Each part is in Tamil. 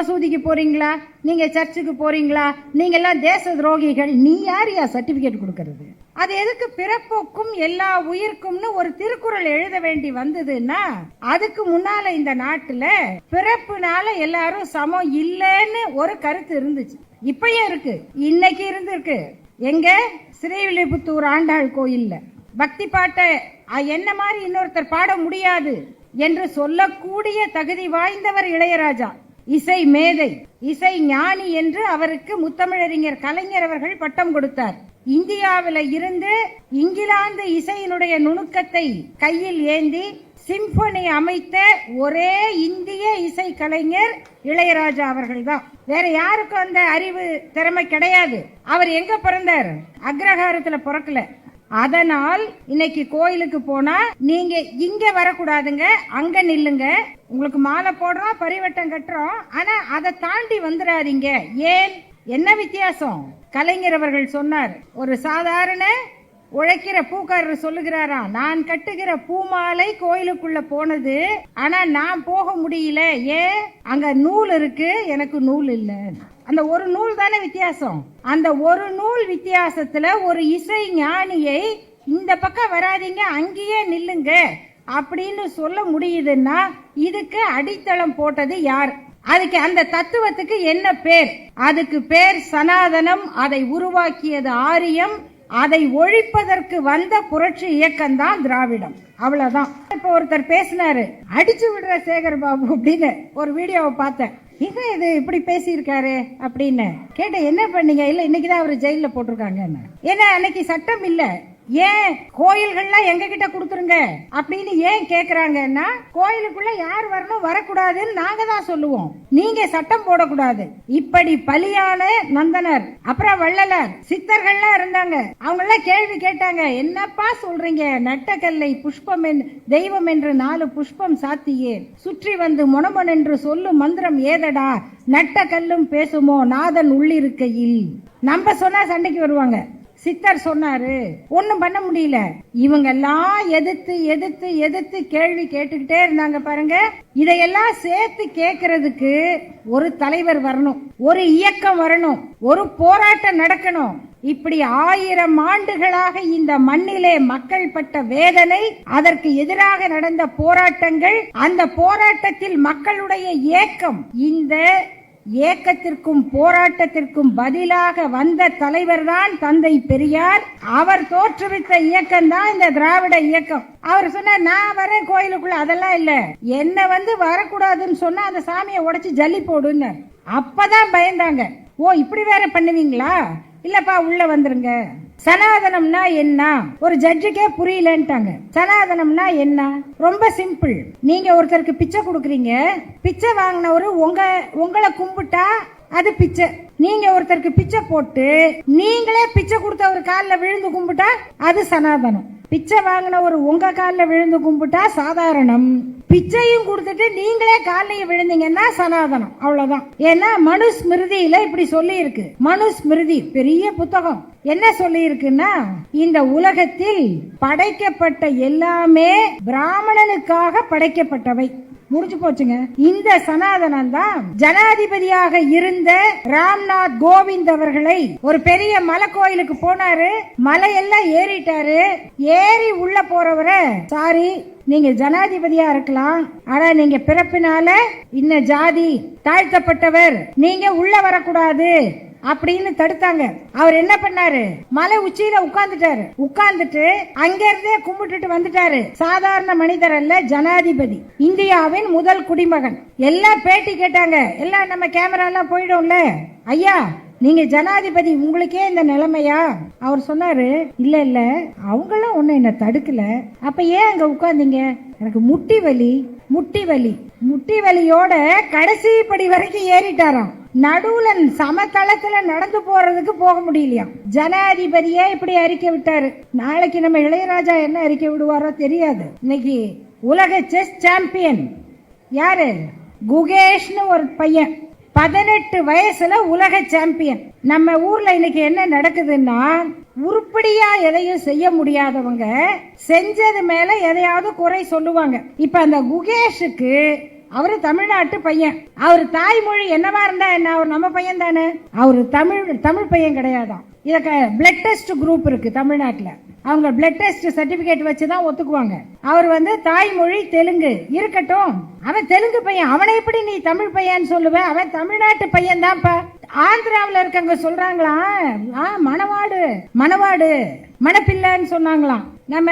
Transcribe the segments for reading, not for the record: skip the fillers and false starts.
மசூதிக்கு போறீங்களா, நீங்க சர்ச்சுக்கு போறீங்களா, நீங்க எல்லாம் தேச துரோகிகள். நீ யாரையா சர்டிபிகேட் கொடுக்கறது? அது எதுக்கு பிறப்புக்கும் எல்லா உயிர்க்கும்னு ஒரு திருக்குறள் எழுத வேண்டி வந்ததுன்னா, அதுக்கு முன்னால இந்த நாட்டுல பிறப்புனால எல்லாரும் சமம் இல்லைன்னு ஒரு கருத்து இருந்துச்சு. இப்பயும் இருக்கு, இன்னைக்கு இருந்திருக்கு. எங்க ஸ்ரீவில்லிபுத்தூர் ஆண்டாள் கோயில்ல பக்தி பாட்டை என்ன மாதிரி இன்னொருத்தர் பாட முடியாது என்று சொல்லக்கூடிய தகுதி வாய்ந்தவர் இளையராஜா. இசை மேதை, இசை ஞானி என்று அவருக்கு முத்தமிழறிஞர் கலைஞர் அவர்கள் பட்டம் கொடுத்தார். இந்தியாவில இருந்து இங்கிலாந்து இசையினுடைய நுணுக்கத்தை கையில் ஏந்தி சிம்பனி அமைத்த ஒரே இந்திய இசை கலைஞர் இளையராஜா அவர்கள் தான். வேற யாருக்கும் அந்த அறிவு திறமை கிடையாது. அவர் எங்க பிறந்தார்? அக்ரஹாரத்துல பிறக்கல. அதனால் இன்னைக்கு கோயிலுக்கு போனா நீங்க இங்க வரக்கூடாதுங்க, அங்க நில்லுங்க. உங்களுக்கு மாலை போடுறோம், பரிவட்டம் கட்டுறோம், ஆனா அதை தாண்டி வந்துடாதீங்க. ஏன், என்ன வித்தியாசம்? கலைஞர் அவர்கள் சொன்னார், ஒரு சாதாரண உழைக்கிற பூக்காரர் சொல்லுகிறாரா, நான் கட்டுகிற பூமாலை கோயிலுக்குள்ள போனது, ஆனா நான் போக முடியல. ஏன்? அங்க நூல் இருக்கு, எனக்கு நூல் இல்ல. அந்த ஒரு நூல் தானே வித்தியாசம். அந்த ஒரு நூல் வித்தியாசத்துல ஒரு இசை ஞானியை இந்த பக்கம் வராதீங்க, அங்கேயே நில்லுங்க அப்படின்னு சொல்ல முடியுதுன்னா இதுக்கு அடித்தளம் போட்டது யார்? அதுக்கு அந்த தத்துவத்துக்கு என்ன பேர்? அதுக்கு பேர் சனாதனம். அதை உருவாக்கியது ஆரியம். அதை ஒழிப்பதற்கு வந்த புரட்சி இயக்கம் தான் திராவிடம். அவ்வளவுதான். இப்ப ஒருத்தர் பேசினாரு, அடிச்சு விடுற சேகர் பாபு அப்படின்னு ஒரு வீடியோவை பார்த்தேன். இது இப்படி பேசியிருக்காரு அப்படின்னு கேட்ட, என்ன பண்ணீங்க? இல்ல இன்னைக்குதான் அவரு ஜெயில போட்டிருக்காங்க. ஏன்னா அன்னைக்கு சட்டம் இல்ல. ஏன் கோயில்கள்லாம் எங்க கிட்ட கொடுத்துருங்க அப்படின்னு ஏன் கேக்குறாங்கன்னா, கோயிலுக்குள்ள யார் வரணும் வரக்கூடாதுன்னு நாங்க தான் சொல்லுவோம், நீங்க சட்டம் போடக்கூடாது. இப்படி பலியான நந்தனர், அப்புறம் வள்ளலார், சித்தர்கள்லாம் இருந்தாங்க. அவங்க எல்லாம் கேள்வி கேட்டாங்க, என்னப்பா சொல்றீங்க? நட்டக்கல்லை புஷ்பம் தெய்வம் என்று 4 புஷ்பம் சாத்தியே, சுற்றி வந்து மொனமன் என்று சொல்லும் மந்திரம் ஏதடா, நட்ட கல்லும் பேசுமோ நாதன் உள்ளிருக்கையில். நம்ம சொன்னா சண்டைக்கு வருவாங்க. சித்தர் சொன்னாரு, ஒண்ணும் பண்ண முடியல. இவங்க எல்லாம் எதிர்த்து எதிர்த்து எதிர்த்து கேள்வி கேட்டுக்கிட்டே இருந்தாங்க பாருங்க. இதையெல்லாம் சேர்த்து கேட்கறதுக்கு ஒரு தலைவர் வரணும், ஒரு இயக்கம் வரணும், ஒரு போராட்டம் நடக்கணும். இப்படி 1000 ஆண்டுகளாக இந்த மண்ணிலே மக்கள் பட்ட வேதனை, அதற்கு எதிராக நடந்த போராட்டங்கள், அந்த போராட்டத்தில் மக்களுடைய ஏக்கம், இந்த ஏக்கத்திற்கும் போராட்டத்திற்கும் பதிலாக வந்த தலைவர் தான் தந்தை பெரியார். அவர் தோற்றுவித்த இயக்கம் தான் இந்த திராவிட இயக்கம். அவர் சொன்ன, நான் வரேன் கோயிலுக்குள்ள, அதெல்லாம் இல்ல, என்ன வந்து வரக்கூடாதுன்னு சொன்னா அந்த சாமியை உடைச்சு ஜல்லி போடுன்னு. அப்பதான் பயந்தாங்க. ஓ இப்படி வேற பண்ணுவீங்களா? இல்லப்பா உள்ள வந்துருங்க. சனாதனம்னா என்ன? ஒரு ஜட்ஜுக்கே புரியலன்ட்டாங்க. சனாதனம்னா என்ன? ரொம்ப சிம்பிள். நீங்க ஒருத்தருக்கு பிச்சை கொடுக்கறீங்க, பிச்சை வாங்கினவரு உங்களை கும்பிட்டா அது பிச்சை. நீங்க ஒருத்தருக்கு பிச்சை போட்டு நீங்களே பிச்சை கொடுத்த ஒரு காலில் விழுந்து கும்பிட்டா அது சனாதனம். பிச்சை வாங்கினவர் உங்க காலில் விழுந்து கும்பிட்டா சாதாரணம். பிச்சையும் கொடுத்துட்டு நீங்களே காலையும் விழுந்தீங்கன்னா சனாதனம். அவ்வளவுதான். ஏன்னா மனுஸ்மிருதியில இப்படி சொல்லி இருக்கு. மனுஸ்மிருதி பெரிய புத்தகம். என்ன சொல்லி இருக்குன்னா, இந்த உலகத்தில் படைக்கப்பட்ட எல்லாமே பிராமணனுக்காக படைக்கப்பட்டவை. முடிஞ்சு போச்சுங்க. இந்த சனாதனம் தான் ஜனாதிபதியாக இருந்த ராம்நாத் கோவிந்த் அவர்களை ஒரு பெரிய மலை கோயிலுக்கு போனாரு, மலையெல்லாம் ஏறிட்டாரு. ஏறி உள்ள போறவரை, சாரி நீங்க ஜனாதிபதியா இருக்கலாம், ஆனா நீங்க பிறப்பினால இன்ன ஜாதி தாழ்த்தப்பட்டவர், நீங்க உள்ள வரக்கூடாது அப்படின்னு தடுத்தாங்க. அவர் என்ன பண்ணாரு? மலை உச்சியில உட்கார்ந்துட்டாரு. உட்கார்ந்துட்டு அங்க இருந்தே கும்பிட்டுட்டு வந்துட்டாரு. சாதாரண மனிதர் அல்ல, ஜனாதிபதி, இந்தியாவின் முதல் குடிமகன். எல்லாம் பேட்டி கேட்டாங்க. எல்லாம் நம்ம கேமரா எல்லாம் போயிடும்ல, ஐயா நீங்க ஜனாதிபதி, உங்களுக்கே இந்த நிலைமையா? அவர் சொன்னாரு, இல்ல இல்ல அவங்களும் ஒண்ணு என்ன தடுக்கல, அப்ப ஏன் அங்க உட்கார்ந்தீங்க? எனக்கு முட்டி வலி. முட்டி வலி முட்டி வலியோட கடைசி படி வரைக்கும் ஏறிட்டாராம். நடுவுல சமதளத்துல நடந்து போறதுக்கு போக முடியலையா. ஜனாதிபதியே இப்படி அறிக்கை விட்டாரு. நாளைக்கு நம்ம இளையராஜா என்ன அறிக்கை விடுவாரோ தெரியாது. இன்னைக்கு உலக செஸ் சாம்பியன் யாரு? குகேஷ்னு ஒரு பையன், 18 வயசுல உலக சாம்பியன். நம்ம ஊர்ல இன்னைக்கு என்ன நடக்குதுன்னா, உருப்படியா எதையும் செய்ய முடியாதவங்க செஞ்சது மேல எதையாவது குறை சொல்லுவாங்க. இப்ப அந்த குகேஷுக்கு அவரு தமிழ்நாட்டு பையன். அவர் தாய்மொழி என்னவா இருந்தா என்ன, அவர் நம்ம பையன் தானே. அவரு தமிழ் பையன் கிடையாதான். இதுக்கு பிளட் டெஸ்ட் குரூப் இருக்கு தமிழ்நாட்டில். அவங்க பிளட் டெஸ்ட் சர்டிபிகேட் வச்சுதான் ஒத்துக்குவாங்க. அவர் தாய்மொழி தெலுங்கு இருக்கட்டும், அவன் தெலுங்கு பையன். அவனை எப்படி நீ தமிழ் பையன் சொல்லுவ? அவன் தமிழ்நாட்டு பையன் தான்ப்பா. ஆந்திராவில் இருக்கவங்க சொல்றாங்களா மணவாடு மணப்பிள்ளைன்னு சொன்னாங்களாம். நம்ம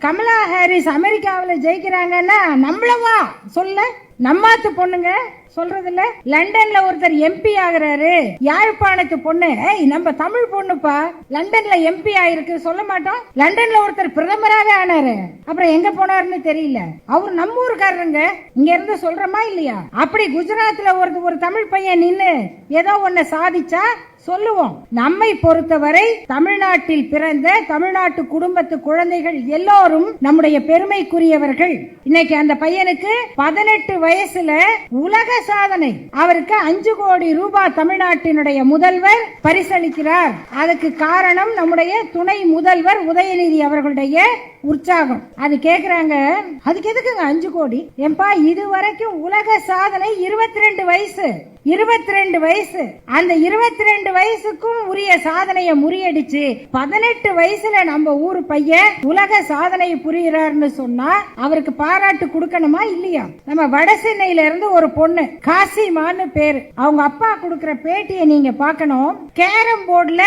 கமலா ஹாரிஸ் அமெரிக்காவில் ஜெயிக்கிறாங்கன்னா நம்மளவா சொல்ல, நம்மாத்து பொண்ணுங்க சொல்றது இல்ல. லண்டன்ல ஒருத்தர் எம்பி ஆகுறாரு, யாழ்ப்பாணத்து பொண்ணு, நம்ம தமிழ் பொண்ணுப்பா லண்டன்ல எம்பி ஆயிருக்கு சொல்ல மாட்டோம். லண்டன்ல ஒருத்தர் பிரதமராகவே ஆனாரு, அப்புறம் எங்க போனாருன்னு தெரியல. அவர் நம்ம ஊருக்காரருங்க, இங்க இருந்து சொல்றமா இல்லையா? அப்படி குஜராத்ல ஒரு தமிழ் பையன் நின்னு ஏதோ ஒன்ன சாதிச்சா சொல்லுவோம். நம்மை பொறுத்தவரை தமிழ்நாட்டில் பிறந்த தமிழ்நாட்டு குடும்பத்து குழந்தைகள் எல்லோரும் நம்முடைய பெருமைக்குரியவர்கள். இன்னைக்கு அந்த பையனுக்கு 18 வயசுல உலக சாதனை. அவருக்கு 5 கோடி ரூபாய் தமிழ்நாட்டினுடைய முதல்வர் பரிசளிக்கிறார். அதுக்கு காரணம் நம்முடைய துணை முதல்வர் உதயநிதி அவர்களுடைய உற்சாகம். அது கேக்குறாங்க, அதுக்கு எதுக்குங்க 5 கோடி? ஏன்பா இதுவரைக்கும் உலக சாதனை 22 வயசு. 22 வயசு. அந்த 22 வயசுக்கும் உரிய சாதனையை முறியடிச்சு 18 வயசுல நம்ம ஊரு பையன் உலக சாதனை புரிகிறார்னு சொன்னா அவருக்கு பாராட்டு கொடுக்கணுமா இல்லையா? நம்ம வட சென்னையில இருந்து ஒரு பொண்ணு காசிமான்னு பேரு, அவங்க அப்பா கொடுக்கிற பேட்டியை நீங்க பார்க்கணும். கேரம் போர்டுல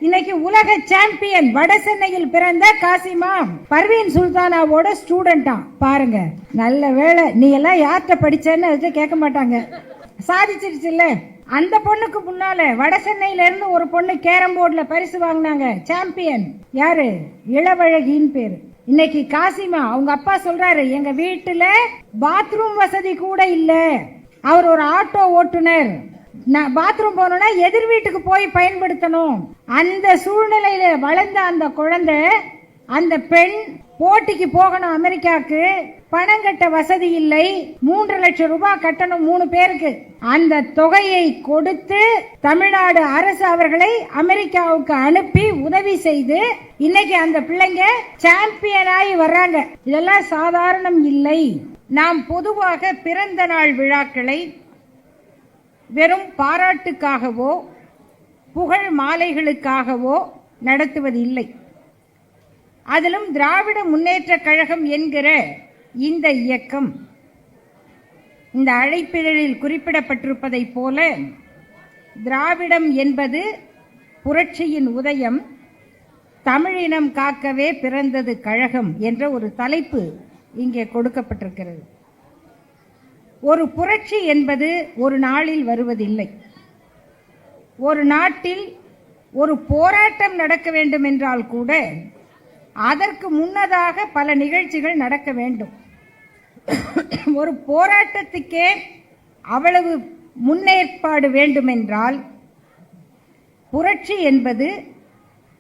இன்னைக்கு உலக சாம்பியன், வட சென்னையில் பிறந்த காசிமா பர்வீன் சுல்தானாவோட ஸ்டூடெண்டா. பாருங்க, நல்ல வேளை நீ எல்லாம் யார்கிட்ட படிச்சேன்னு கேட்க மாட்டாங்க, சாதிச்சிருச்சுல்ல. அந்த பொண்ணுக்கு முன்னால வட சென்னையில இருந்து ஒரு பொண்ணு கேரம் போர்டுல பரிசு வாங்கினாங்க, சாம்பியன். யாரு? இளவழகின்னு பேரு. இன்னைக்கு காசிமா அவங்க அப்பா சொல்றாரு, எங்க வீட்டுல பாத்ரூம் வசதி கூட இல்ல. அவர் ஒரு ஆட்டோ ஓட்டுநர், பாத்ரூம் போனோம்னா எதிர் வீட்டுக்கு போய் பயன்படுத்தணும். அந்த சூழ்நிலையில வளர்ந்த அந்த குழந்தை, அந்த பெண் போட்டிக்கு போகணும் அமெரிக்காவுக்கு, பணம் கட்ட வசதி இல்லை, 3 லட்சம் ரூபாய் கட்டணும் 3 பேருக்கு. அந்த தொகையை கொடுத்து தமிழ்நாடு அரசு அவர்களை அமெரிக்காவுக்கு அனுப்பி உதவி செய்து இன்னைக்கு அந்த பிள்ளைங்க சாம்பியனாகி வர்றாங்க. இதெல்லாம் சாதாரணம் இல்லை. நாம் பொதுவாக பிறந்த நாள் விழாக்களை வெறும் பாராட்டுக்காகவோ புகழ் மாலைகளுக்காகவோ நடத்துவது இல்லை. அதிலும் திராவிட முன்னேற்ற கழகம் என்கிற இந்த இயக்கம் இந்த அழைப்பிதழில் குறிப்பிடப்பட்டிருப்பதை போல திராவிடம் என்பது புரட்சியின் உதயம், தமிழினம் காக்கவே பிறந்தது கழகம் என்ற ஒரு தலைப்பு இங்கே கொடுக்கப்பட்டிருக்கிறது. ஒரு புரட்சி என்பது ஒரு நாளில் வருவதில்லை. ஒரு நாட்டில் ஒரு போராட்டம் நடக்க வேண்டும் என்றால் கூட அதற்கு முன்னதாக பல நிகழ்ச்சிகள் நடக்க வேண்டும். ஒரு போராட்டத்துக்கே அவ்வளவு முன்னேற்பாடு வேண்டுமென்றால் புரட்சி என்பது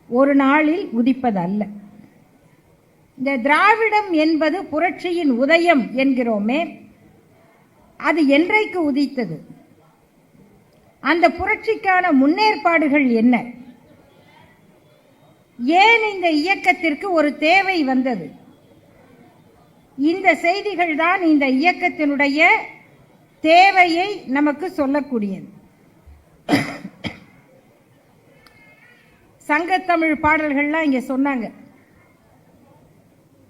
ஒரு நாளில் உதிப்பதல்ல. இந்த திராவிடம் என்பது புரட்சியின் உதயம் என்கிறோமே, அது என்றைக்கு உதித்தது? அந்த புரட்சிக்கான முன்னேற்பாடுகள் என்ன? ஏன் இந்த இயக்கத்திற்கு ஒரு தேவை வந்தது? இந்த செய்திகள் தான் இந்த இயக்கத்தினுடைய தேவையை நமக்கு சொல்லக்கூடியது. சங்கத்தமிழ் பாடல்கள்லாம் இங்க சொன்னாங்க.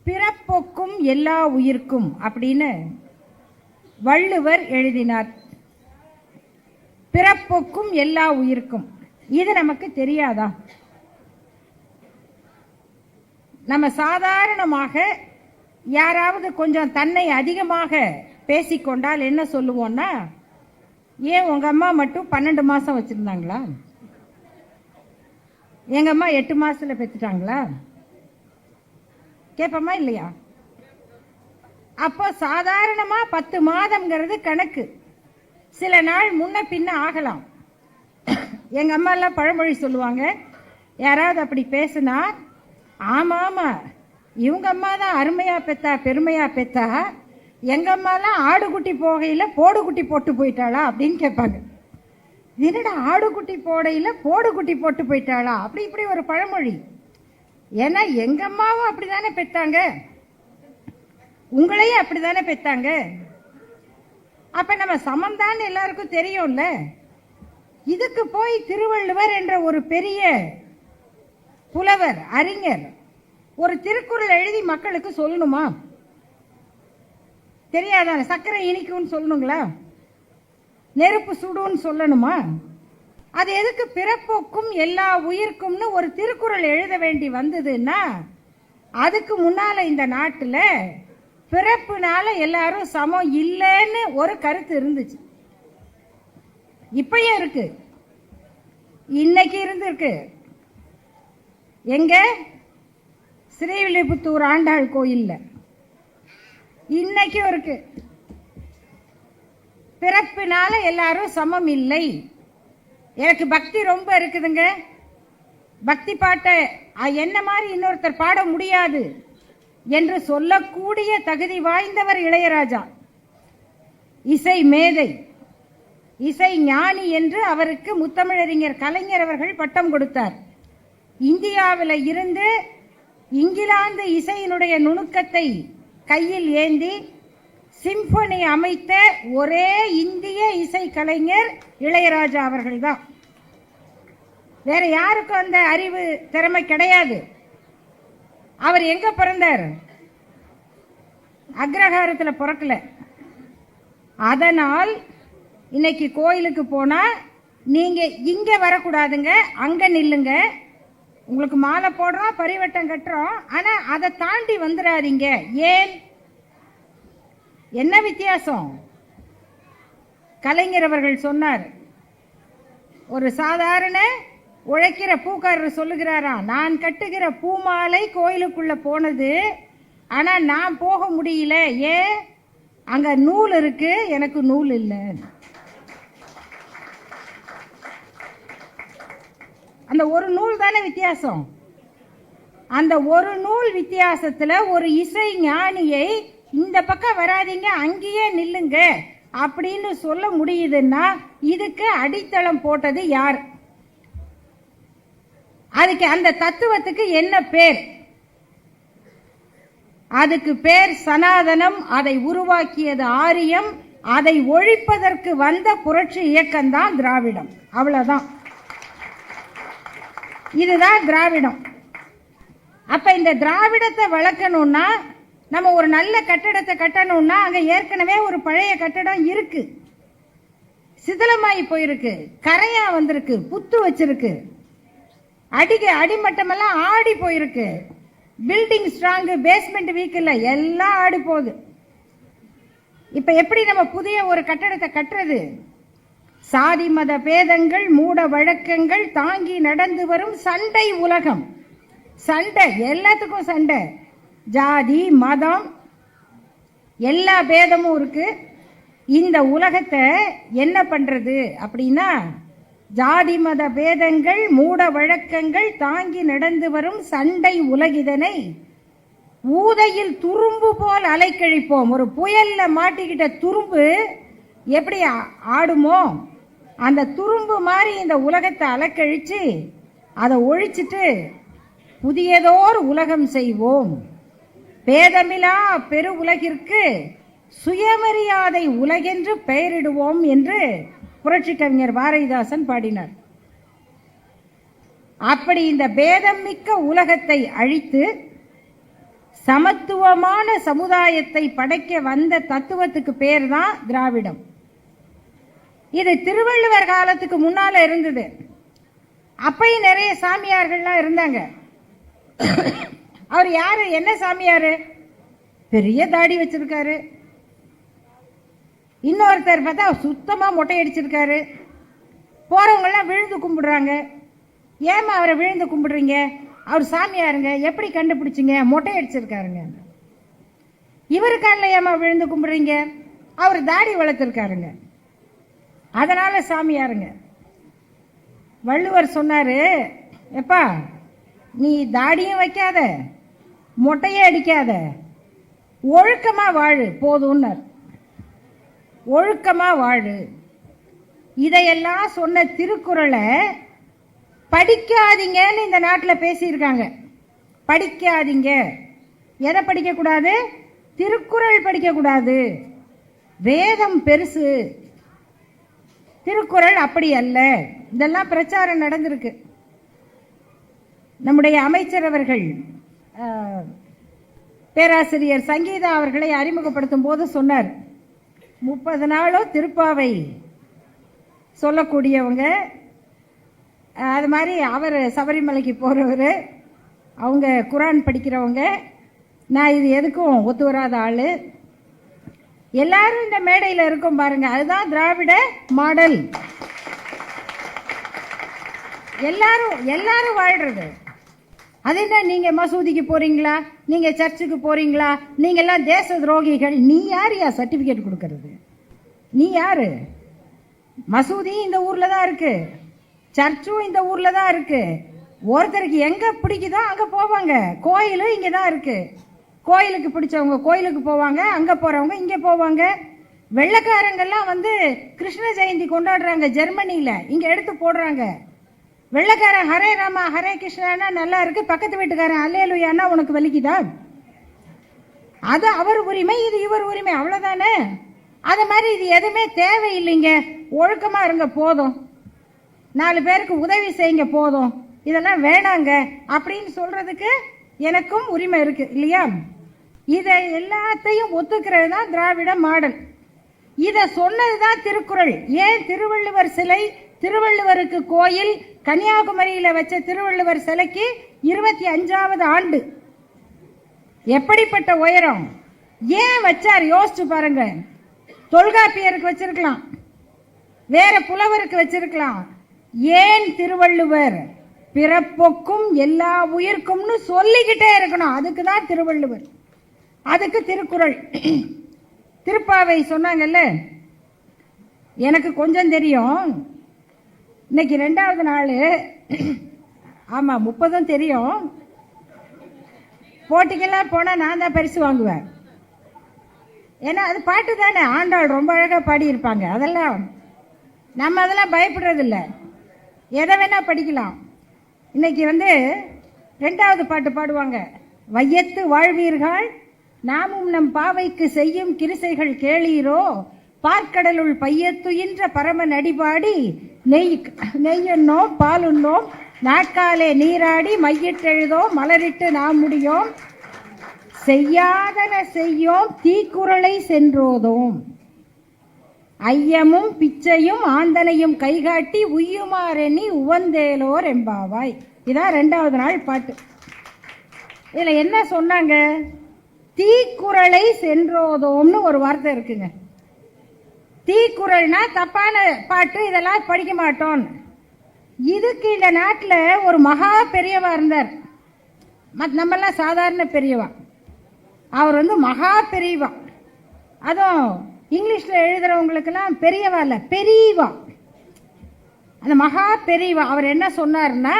பிறப்பொக்கும் எல்லா உயிர்க்கும் அப்படின்னு வள்ளுவர் எழுதினார். பிறப்பொக்கும் எல்லா உயிர்க்கும், இது நமக்கு தெரியாதா? நம்ம சாதாரணமாக யாராவது கொஞ்சம் தன்னை அதிகமாக பேசிக்கொண்டால் என்ன சொல்லுவோம்னா, ஏன் உங்க அம்மா மட்டும் 12 மாசம் வச்சிருந்தாங்களா? எங்க அம்மா 8 மாசத்துல பெற்றுட்டாங்களா? கேட்போமா இல்லையா? அப்போ சாதாரணமா 10 மாதம்ங்கிறது கணக்கு. சில நாள் முன்ன பின்ன ஆகலாம். எங்க அம்மா எல்லாம் பழமொழி சொல்லுவாங்க, யாராவது அப்படி பேசுனா, ஆமா ஆமா இவங்க அம்மா தான் அருமையா பெத்தா பெருமையா பெத்தா, எங்க அம்மாலாம் ஆடுகுட்டி போகையில போடுகுட்டி போட்டு போயிட்டாளா அப்படின்னு கேட்பாங்க. என்னடா ஆடுகுட்டி போடையில போடுகுட்டி போட்டு போயிட்டாளா? அப்படி இப்படி ஒரு பழமொழி. ஏன்னா எங்க அம்மாவும் அப்படிதானே பெத்தாங்க, உங்களையும் அப்படிதானே பெத்தாங்க. அப்ப நம்ம சமம்தான் எல்லாருக்கும் தெரியும்ல. இதுக்கு போய் திருவள்ளுவர் என்ற ஒரு பெரிய புலவர் அறிஞர் ஒரு திருக்குறள் எழுதி மக்களுக்கு சொல்லணுமா? தெரியாதான? சர்க்கரை இனிக்கும்னு சொல்லணுங்களா? நெருப்பு சுடுன்னு சொல்லணுமா? அது எதுக்கு பிறப்போக்கும் எல்லா உயிர்க்கும்னு ஒரு திருக்குறள் எழுத வேண்டி வந்ததுன்னா, அதுக்கு முன்னால இந்த நாட்டில் பிறப்புனால எல்லாரும் சமம் இல்லைன்னு ஒரு கருத்து இருந்துச்சு. இப்பயும் இருக்கு, இன்னைக்கு இருந்திருக்கு. எங்க? ஸ்ரீவில்லிபுத்தூர் ஆண்டாள் கோயில்ல இன்னைக்கும் இருக்கு. பிறப்பினால எல்லாரும் சமம் இல்லை. எனக்கு பக்தி ரொம்ப இருக்குதுங்க. பக்தி பாட்டை என்ன மாதிரி இன்னொருத்தர் பாட முடியாது என்று சொல்லக்கூடிய தகுதி வாய்ந்தவர் இளையராஜா. இசை மேதை, இசை ஞானி என்று அவருக்கு முத்தமிழறிஞர் கலைஞர் அவர்கள் பட்டம் கொடுத்தார். இந்தியாவில் இருந்து இங்கிலாந்து இசையினுடைய நுணுக்கத்தை கையில் ஏந்தி சிம்பொனி அமைத்த ஒரே இந்திய இசை கலைஞர் இளையராஜா அவர்கள்தான். வேற யாருக்கும் அந்த அறிவு திறமை கிடையாது. அவர் எங்க பிறந்தார்? அக்ரஹாரத்தில் பிறக்கல. அதனால் இன்னைக்கு கோயிலுக்கு போனா நீங்க இங்க வரக்கூடாதுங்க, அங்க நில்லுங்க. உங்களுக்கு மாலை போடுறோம், பரிவட்டம் கட்டுறோம், ஆனா அதை தாண்டி வந்துடாதீங்க. ஏன்? என்ன வித்தியாசம்? கலைஞர் அவர்கள் சொன்னார். ஒரு சாதாரண உழைக்கிற பூக்காரர் சொல்லுகிறாராம், நான் கட்டுகிற பூமாலை கோயிலுக்குள்ள போனது, ஆனா நான் போக முடியல. ஏன்? அங்க நூல் இருக்கு, எனக்கு நூல் இல்லை. அந்த ஒரு நூல் தானே வித்தியாசம். அந்த ஒரு நூல் வித்தியாசத்துல ஒரு இசை ஞானியை இந்த பக்கம் வராதீங்க, அங்கேயே நில்லுங்க அப்படின்னு சொல்ல முடியுதுன்னா இதுக்கு அடித்தளம் போட்டது யார்? அதுக்கு அந்த தத்துவத்துக்கு என்ன பேர்? அதுக்கு பேர் சனாதனம். அதை உருவாக்கியது ஆரியம். அதை ஒழிப்பதற்கு வந்த புரட்சி இயக்கம்தான் திராவிடம். அவ்வளவுதான். இதுதான் திராவிடம். அப்ப இந்த திராவிடத்தை வளர்க்கணும்னா, நம்ம ஒரு நல்ல கட்டடத்தை கட்டணும்னா அங்க ஏற்கனவே ஒரு பழைய கட்டடம் இருக்கு, சிதிலமாயி போயிருக்கு, கரையா வந்திருக்கு, புத்து வச்சிருக்கு, அடிமட்டமெல்லாம் ஆடி போயிருக்கு. பில்டிங் ஸ்ட்ராங், பேஸ்மெண்ட் வீக் இல்ல, எல்லாம் ஆடி போகுது. இப்ப எப்படி நம்ம புதிய ஒரு கட்டடத்தை கட்டுறது? சாதி மத பேதங்கள், மூட வழக்கங்கள் தாங்கி நடந்து வரும் சண்டை உலகம். சண்டை, எல்லாத்துக்கும் சண்டை. ஜாதி மதம் எல்லா பேதமும் இருக்கு. இந்த உலகத்தை என்ன பண்றது அப்படின்னா, ஜாதி மத பேதங்கள் மூட வழக்கங்கள் தாங்கி நடந்து வரும் சண்டை உலகிதனை ஊதையில் துரும்பு போல் அலைக்கழிப்போம். ஒரு புயல்ல மாட்டிக்கிட்ட துரும்பு எப்படி ஆடுமோ, அந்த துரும்பு மாதிரி இந்த உலகத்தை அலக்கழிச்சு அதை ஒழிச்சிட்டு புதியதோர் உலகம் செய்வோம். பேதமிலா பெரு உலகிற்கு சுயமரியாதை உலகென்று பெயரிடுவோம் என்று புரட்சி கவிஞர் பாரதிதாசன் பாடினார். அப்படி இந்த பேதம் மிக்க உலகத்தை அழித்து சமத்துவமான சமுதாயத்தை படைக்க வந்த தத்துவத்துக்கு பேர் தான் திராவிடம். இது திருவள்ளுவர் காலத்துக்கு முன்னால இருந்தது. அப்பயும் நிறைய சாமியார்கள்லாம் இருந்தாங்க. அவர் யாரு? என்ன சாமியாரு? பெரிய தாடி வச்சிருக்காரு. இன்னொருத்தர் பார்த்தா சுத்தமா மொட்டை அடிச்சிருக்காரு. போறவங்க எல்லாம் விழுந்து கும்பிடுறாங்க. ஏமா அவரை விழுந்து கும்பிடுறீங்க? அவர் சாமியாருங்க, எப்படி கண்டுபிடிச்சிங்க? மொட்டை அடிச்சிருக்காருங்க. இவருக்கான ஏமா விழுந்து கும்பிடுறீங்க? அவர் தாடி வளர்த்திருக்காருங்க, அதனால சாமியாருங்க. வள்ளுவர் சொன்னாரு, எப்பா நீ தாடியும் வைக்காத, மொட்டையே அடிக்காத, ஒழுக்கமா வாழு போதும்னார். ஒழுக்கமா வாழு. இதையெல்லாம் சொன்ன திருக்குறளை படிக்காதீங்கன்னு இந்த நாட்டில் பேசியிருக்காங்க. படிக்காதீங்க. எதை படிக்க கூடாது? திருக்குறள் படிக்க கூடாது. வேதம் பெருசு, திருக்குறள் அப்படி அல்ல. இதெல்லாம் பிரச்சாரம் நடந்திருக்கு. நம்முடைய அமைச்சர் அவர்கள் பேராசிரியர் சங்கீதா அவர்களை அறிமுகப்படுத்தும் போது சொன்னார், 30 நாளும் திருப்பாவை சொல்லக்கூடியவங்க. அது மாதிரி அவர் சபரிமலைக்கு போகிறவர், அவங்க குரான் படிக்கிறவங்க. நான் இது எதுக்கும் ஒத்து வராத ஆள். எல்லாரும் இந்த மேடையில் இருக்கும் பாருங்க, அதுதான் திராவிட மாடல். எல்லாரும் வாழ்றது. அது என்ன, நீங்க மசூதிக்கு போறீங்களா, நீங்க சர்ச்சுக்கு போறீங்களா, நீங்க எல்லாம் தேச துரோகிகள். நீ யாரையா சர்டிபிகேட் கொடுக்கறது? நீ யாரு? மசூதி இந்த ஊர்ல தான் இருக்கு, சர்ச்சும் இந்த ஊர்ல தான் இருக்கு. ஒருத்தருக்கு எங்க பிடிக்குதோ அங்க போவாங்க. கோயிலும் இங்க தான் இருக்கு. கோயிலுக்கு பிடிச்சவங்க கோயிலுக்கு போவாங்க, அங்க போறவங்க இங்க போவாங்க. வெள்ளைக்காரங்கெல்லாம் கிருஷ்ண ஜெயந்தி கொண்டாடுறாங்க ஜெர்மனியில, இங்க எடுத்து போடுறாங்க. வெள்ளைக்காரன் ஹரே ராமா ஹரே கிருஷ்ணா நல்லா இருக்கு, பக்கத்து வீட்டுக்காரன் அல்லேலூயான்னா உனக்கு வலிக்குதா? அது அவர் உரிமை, இது இவர் உரிமை, அவ்வளவுதானே. அது மாதிரி இது எதுவுமே தேவையில்லைங்க. ஒழுக்கமா இருங்க போதும், 4 பேருக்கு உதவி செய்யுங்க போதும், இதெல்லாம் வேணாங்க அப்படின்னு சொல்றதுக்கு எனக்கும் உரிமை இருக்கு இல்லையா? இதை எல்லாத்தையும் ஒத்துக்கிறது தான் திராவிட மாடல். இதை சொன்னதுதான் திருக்குறள். ஏன் திருவள்ளுவர் சிலை, திருவள்ளுவருக்கு கோயில், கன்னியாகுமரியில வச்ச திருவள்ளுவர் சிலைக்கு 25வது ஆண்டு. எப்படிப்பட்ட உயரம்! ஏன் வச்சார் யோசிச்சு பாருங்க. தொல்காப்பியருக்கு வச்சிருக்கலாம், வேற புலவருக்கு வச்சிருக்கலாம். ஏன் திருவள்ளுவர்? பிறப்பொக்கும் எல்லா உயிர்க்கும்னு சொல்லிக்கிட்டே இருக்கணும். அதுக்கு தான் திருவள்ளுவர், அதுக்கு திருக்குறள். திருப்பாவை சொன்னாங்கல்ல, எனக்கு கொஞ்சம் தெரியும். இன்னைக்கு 2வது நாள். ஆமா 30 தெரியும். போட்டிக்கெல்லாம் போனா நான் தான் பரிசு வாங்குவேன். ஏன்னா அது பாட்டு தானே, ஆண்டாள் ரொம்ப அழகா பாடி இருப்பாங்க. அதெல்லாம் நம்ம அதெல்லாம் பயப்படுறது இல்லை, எதை வேணா படிக்கலாம். இன்னைக்கு 2வது பாட்டு பாடுவாங்க. வையத்து வாழ்வீர்கள் நாமும் நம் பாவைக்கு செய்யும் கிரிசைகள் கேளீரோ, பார்க்கடலுள் பையத்துயின்ற பரம நடிபாடி நெய்யுண்ணோம் பாலுண்ணோம் நாட்காலே நீராடி மையிட்டெழுதோம் மலரிட்டு நாம் முடியோம் செய்யாதன செய்யோம் தீக்குறளை சென்றோதோம் ஐயமும் பிச்சையும் ஆந்தனையும் கைகாட்டி உய்யுமாறெண்ணி உவந்தேலோர் எம்பாவாய். இதான் 2வது நாள் பாட்டு. இதுல என்ன சொன்னாங்க? தீக்குறளை சென்றோதோம்னு ஒரு வார்த்தை இருக்குங்க. தீக்குறள்னா தப்பான பாட்டு, இதெல்லாம் படிக்க மாட்டோம். இதுக்கு இந்த நாட்டில் ஒரு மகா பெரியவா இருந்தார். நம்மெல்லாம் சாதாரண பெரியவா, அவர் மகா பெரியவா. அதுவும் இங்கிலீஷ்ல எழுதுறவங்களுக்கெல்லாம் பெரியவா இல்ல, பெரியவா. அந்த மகா பெரியவா அவர் என்ன சொன்னார்னா,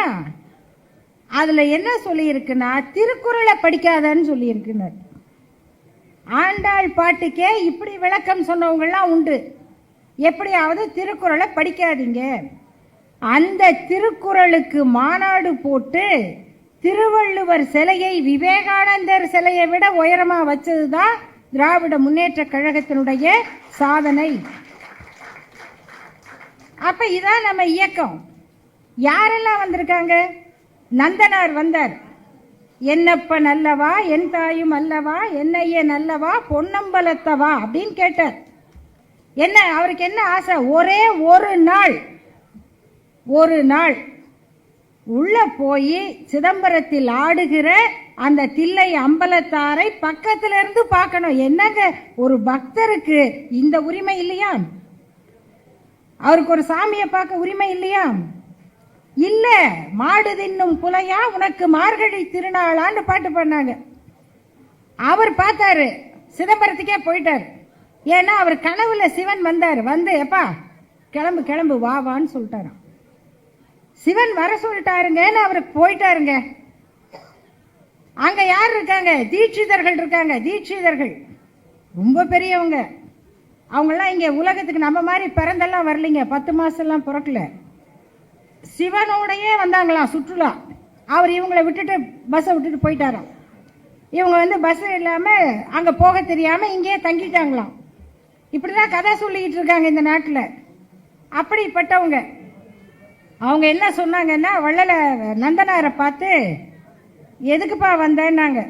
அதுல என்ன சொல்லி இருக்குன்னா, திருக்குறளை படிக்காதன்னு சொல்லி இருக்குன்னார். ஆண்டாள் பாட்டுக்கே இப்படி விளக்கம் சொன்னவங்கெல்லாம் உண்டு. எப்படியாவது திருக்குறளை படிக்காதீங்க. அந்த திருக்குறளுக்கு மாநாடு போட்டு திருவள்ளுவர் சிலையை விவேகானந்தர் சிலையை விட உயரமா வச்சதுதான் திராவிட முன்னேற்ற கழகத்தினுடைய சாதனை. அப்ப இதான் நம்ம இயக்கம். யாரெல்லாம் வந்திருக்காங்க? நந்தனார் வந்தார். என்னப்பன் அல்லவா என் தாயும் அல்லவா என்னையே நல்லவா பொன்னம்பலத்தவா அப்படின்னு கேட்டார். என்ன அவருக்கு என்ன ஆசை? ஒரே ஒரு நாள் உள்ள போய் சிதம்பரத்தில் ஆடுகிற அந்த தில்லை அம்பலத்தாரை பக்கத்துல இருந்து பார்க்கணும். என்னங்க ஒரு பக்தருக்கு இந்த உரிமை இல்லையா? அவருக்கு ஒரு சாமியை பார்க்க உரிமை இல்லையா? இல்ல. மாடு தின்னும் புலையா உனக்கு மார்கழி திருநாளான்னு பாட்டு பண்ணாங்க. அவர் பார்த்தாரு, சிதம்பரத்துக்கே போயிட்டாரு. ஏன்னா அவர் கனவுல சிவன் வந்தார். எப்பா கிளம்பு கிளம்பு வா வான்னு சொல்லிட்டாராம். சிவன் வர சொல்லிட்டாருங்கன்னு அவருக்கு போயிட்டாருங்க. அங்க யார் இருக்காங்க? தீட்சிதர்கள் இருக்காங்க. தீட்சிதர்கள் ரொம்ப பெரியவங்க. அவங்கெல்லாம் இங்க உலகத்துக்கு நம்ம மாதிரி பிறந்தெல்லாம் வரலைங்க, 10 மாசம் எல்லாம் பிறக்கல. சிவனோடையே வந்தாங்களாம் சுற்றுலா. அவர் இவங்களை விட்டுட்டு பஸ்ஸை விட்டுட்டு போயிட்டாராம். இவங்க பஸ் இல்லாம அங்க போக தெரியாம இங்கே தங்கிட்டாங்களாம். இப்படிதான் கதை சொல்லிக்கிட்டு இருக்காங்க இந்த நாட்டில். அப்படிப்பட்டவங்க அவங்க என்ன சொன்னாங்கன்னா, வள்ளல நந்தனாரை பார்த்து எதுக்குப்பா வந்தேன்னாங்க.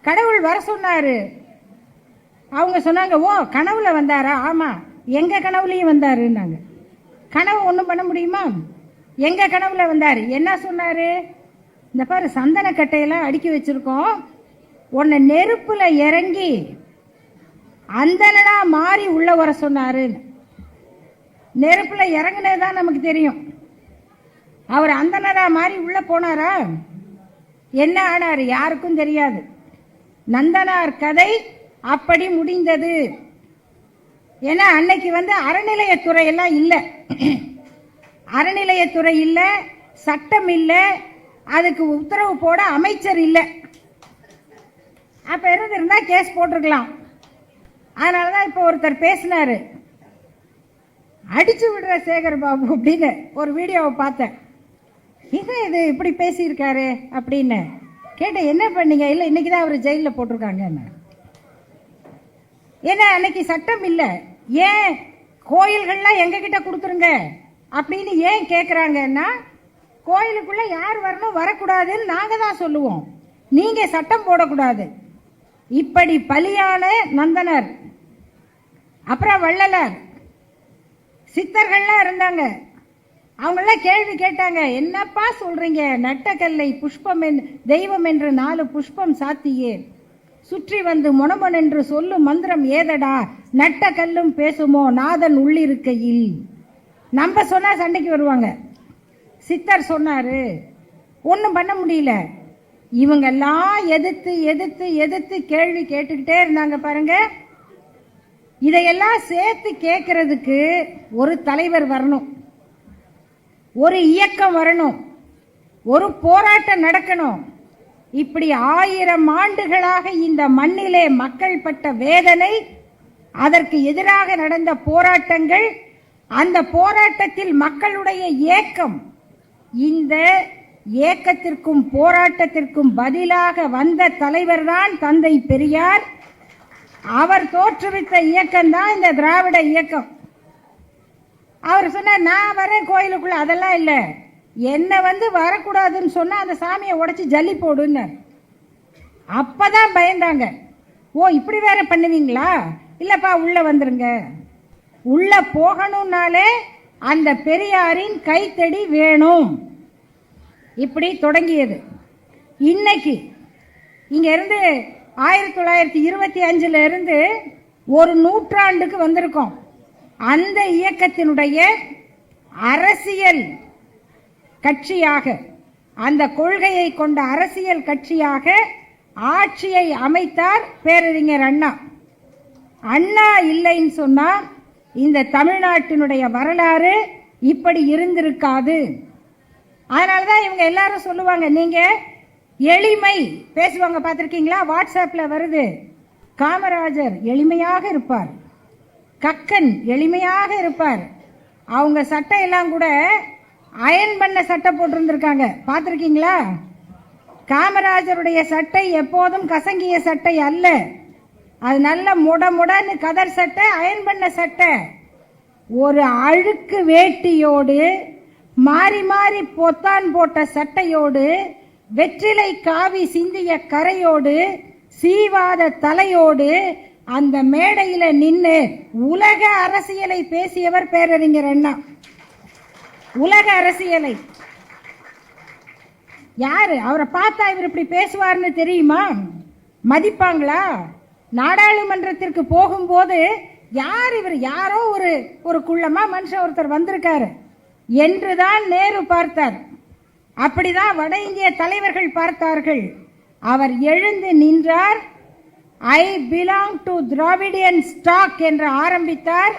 கடவுள் வர சொன்னாரு. அவங்க சொன்னாங்க, ஓ கனவுல வந்தாரா? ஆமா, எங்க கனவுலையும் வந்தாருன்னாங்க. கனவு ஒன்றும் பண்ண முடியுமா? எங்க கனவுல வந்தாரு. என்ன சொன்னாரு? இந்த பாரு, சந்தன கட்டையெல்லாம் அடுக்கி வச்சிருக்கோம், உன்னை நெருப்புல இறங்கி அந்தனா மாறி உள்ள வர சொன்னாரு. நெருப்புல இறங்குனதுதான் நமக்கு தெரியும். அவர் அந்தனரா மாறி உள்ள போனாரா? என்ன ஆனாரு யாருக்கும் தெரியாது. நந்தனார் கதை அப்படி முடிந்தது. ஏன்னா அன்னைக்கு அறநிலையத்துறை எல்லாம் இல்ல, அறநிலையத்துறை இல்ல, சட்டம் இல்ல, அதுக்கு உத்தரவு போட அமைச்சர் இல்ல. அப்ப இருந்திருந்தா கேஸ் போட்டிருக்கலாம். அதனாலதான் இப்ப ஒருத்தர் பேசினாரு, அடிச்சு விடுற சேகர் பாபு அப்படின்னு ஒரு வீடியோவை பார்த்தேன். இது இப்படி பேசியிருக்காரு அப்படின்னு கேட்ட. என்ன பண்ணீங்க? இல்ல இன்னைக்குதான் அவர் ஜெயில போட்டிருக்காங்க. ஏன்னா அன்னைக்கு சட்டம் இல்ல. ஏன் கோயில்கள்லாம் எங்க கிட்ட கொடுத்துருங்க அப்படின்னு ஏன் கேக்குறாங்கன்னா, கோயிலுக்குள்ள யார் வரணும் வரக்கூடாதுன்னு நாங்க தான் சொல்லுவோம், நீங்க சட்டம் போடக்கூடாது. இப்படி பலியான நந்தனர், அப்புறம் வள்ளலார், சித்தர்கள்லாம் இருந்தாங்க. அவங்களாம் கேள்வி கேட்டாங்க, என்னப்பா சொல்றீங்க, நட்டக்கல்லை புஷ்பம் தெய்வம் என்று 4 புஷ்பம் சாத்தியே, சுற்றி வந்து முனமன் என்று சொல்லும் மந்திரம் ஏதடா, நட்ட கல்லும் பேசுமோ நாதன் உள்ளிருக்கையில். நம்ம சொன்னா சண்டைக்கு வருவாங்க. சித்தர் சொன்னாரு, ஒன்னும் பண்ண முடியல. இவங்கெல்லாம் எதிர்த்து எதிர்த்து எதிர்த்து கேள்வி கேட்டுக்கிட்டே இருந்தாங்க பாருங்க. இதையெல்லாம் சேர்த்து கேட்கறதுக்கு ஒரு தலைவர் வரணும், ஒரு இயக்கம் வரணும், ஒரு போராட்டம் நடக்கணும். இப்படி 1000 ஆண்டுகளாக இந்த மண்ணிலே மக்கள் பட்ட வேதனை, அதற்கு எதிராக நடந்த போராட்டங்கள், அந்த போராட்டத்தில் மக்களுடைய ஏக்கம், இந்த ஏக்கத்திற்கும் போராட்டத்திற்கும் பதிலாக வந்த தலைவர் தான் தந்தை பெரியார். அவர் தோற்றுவித்த இயக்கம் தான் இந்த திராவிட இயக்கம். அவர் சொன்ன, நான் வரேன் கோயிலுக்குள்ள, அதெல்லாம் இல்ல, என்ன வரக்கூடாதுன்னு சொன்னா அந்த சாமியை உடைச்சு ஜல்லி போடுன்னு. அப்பதான் பயந்தாங்க. ஓ இப்படி வேற பண்ணுவீங்களா? இல்லப்பா உள்ள வந்துருங்க. உள்ள போகணும்னாலே அந்த பெரியாரின் கைத்தடி வேணும். இப்படி தொடங்கியது. இன்னைக்கு இங்க இருந்து 1925 இருந்து ஒரு நூற்றாண்டுக்கு வந்திருக்கோம். அந்த இயக்கத்தினுடைய அரசியல் கட்சியாக, அந்த கொள்கையை கொண்ட அரசியல் கட்சியாக ஆட்சியை அமைத்தார் பேரறிஞர் அண்ணா. அண்ணா இல்லைன்னு சொன்னா இந்த தமிழ்நாட்டினுடைய வரலாறு இப்படி இருந்திருக்காது. அதனாலதான் இவங்க எல்லாரும் சொல்லுவாங்க, நீங்க எளிமை பேசுவாங்க, பார்த்திருக்கீங்களா? வாட்ஸ்அப்ல வருது. காமராஜர் எளிமையாக இருப்பார், கக்கன் எளிமையாக இருப்பார். அவங்க சட்டை எல்லாம் கூட அயன் பண்ண சட்டை போட்டிருந்திருக்காங்க, பார்த்திருக்கீங்களா? காமராஜருடைய சட்டை எப்போதும் கசங்கிய சட்டை அல்ல, அது நல்ல முடன்னு கதர் சட்டை, அயன் பண்ண சட்டை. ஒரு அழுக்கு வேட்டியோடு, மாறி மாறி பொத்தான் போட்ட சட்டையோடு, வெற்றிலை காவி சிந்திய கரையோடு, சீவாத தலையோடு அந்த மேடையில நின்று உலக அரசியலை பேசியவர் பேரறிஞர் அண்ணா. உலக அரசியலை யாரு அவரை பார்த்தா இவர் இப்படி பேசுவார்னு தெரியுமா? மதிப்பாங்களா? நாடாளுமன்றத்திற்கு போகும்போது யார் இவர், யாரோ ஒரு குள்ளமா மனுஷன் ஒருத்தர் வந்திருக்காரு என்றுதான் நேரு பார்த்தார். அப்படிதான் வட இந்திய தலைவர்கள் பார்த்தார்கள். அவர் எழுந்து நின்றார். I belong to Dravidian stock என்று ஆரம்பித்தார்.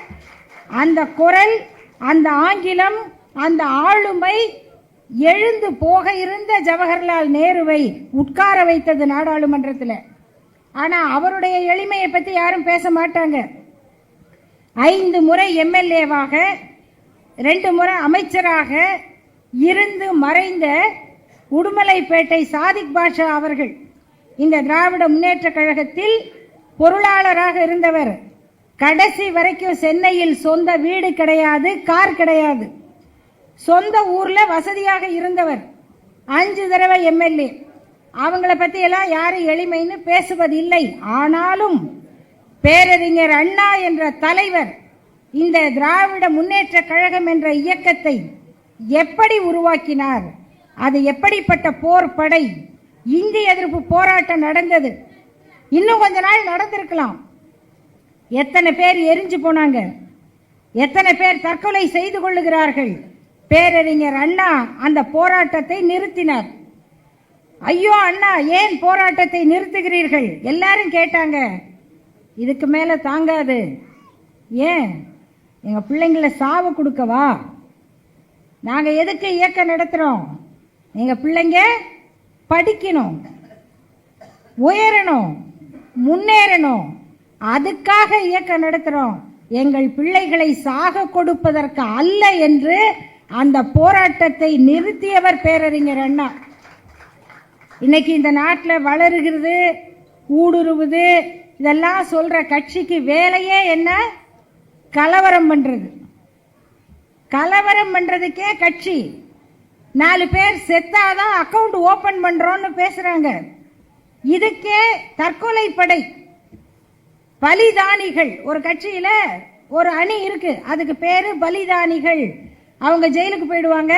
அந்த குரல், அந்த ஆங்கிலம், அந்த ஆளுமை எழுந்து போக இருந்த ஜவஹர்லால் நேருவை உட்கார வைத்தது நாடாளுமன்றத்தில். ஆனா அவருடைய எளிமையை பத்தி யாரும் பேச மாட்டாங்க. 5 முறை எம்எல்ஏவாக, 2 முறை அமைச்சராக இருந்து மறைந்த உடுமலைப்பேட்டை சாதிக் பாஷா அவர்கள் இந்த திராவிட முன்னேற்ற கழகத்தில் பொருளாளராக இருந்தவர். கடைசி வரைக்கும் சென்னையில் சொந்த வீடு கிடையாது, கார் கிடையாது. சொந்த ஊர்ல வசதியாக இருந்தவர். 5 தடவை எம்எல்ஏ. அவங்கள பத்தி எல்லாம் யாரும் எளிமைன்னு பேசுவதில்லை. ஆனாலும் பேரறிஞர் அண்ணா என்ற தலைவர் இந்த திராவிட முன்னேற்ற கழகம் என்ற இயக்கத்தை எப்படி உருவாக்கினார்? அது எப்படிப்பட்ட போர் படை? இந்தி எதிர்ப்பு போராட்டம் நடந்தது. இன்னும் கொஞ்ச நாள் நடந்திருக்கலாம். எத்தனை பேர் எரிஞ்சு போனாங்க, எத்தனை பேர் தற்கொலை செய்து கொள்ளுகிறார்கள். பேரறிஞர் அண்ணா அந்த போராட்டத்தை நிறுத்தினார். ஐயோ அண்ணா, ஏன் போராட்டத்தை நிறுத்துகிறீர்கள்? எல்லாரும் கேட்டாங்க. இதுக்கு மேல தாங்காது. ஏன்? எங்க பிள்ளைங்களை சாவு கொடுக்கவா? நாங்க எதுக்கு இயக்கம் நடத்துறோம்? எங்க பிள்ளைங்க படிக்கணும், உயரணும், முன்னேறணும். அதுக்காக இயக்கம் நடத்துறோம். எங்கள் பிள்ளைகளை சாக கொடுப்பதற்கு அல்ல என்று அந்த போராட்டத்தை நிறுத்தியவர் பேரறிஞர் அண்ணா. இன்னைக்கு இந்த நாட்டில் வளருகிறது, ஊடுருவுது, இதெல்லாம் சொல்ற கட்சிக்கு வேலையே என்ன? கலவரம் பண்றது. கலவரம் பண்றதுக்கே கட்சி. 4 பேர் செத்தாதான் அக்கவுண்ட் ஓபன் பண்றோம்னு பேசுறாங்க. இதுக்கே தற்கொலை படை, பலிதானிகள். ஒரு கட்சியில ஒரு அணி இருக்கு, அதுக்கு பேரு பலிதானிகள். அவங்க ஜெயிலுக்கு போயிடுவாங்க,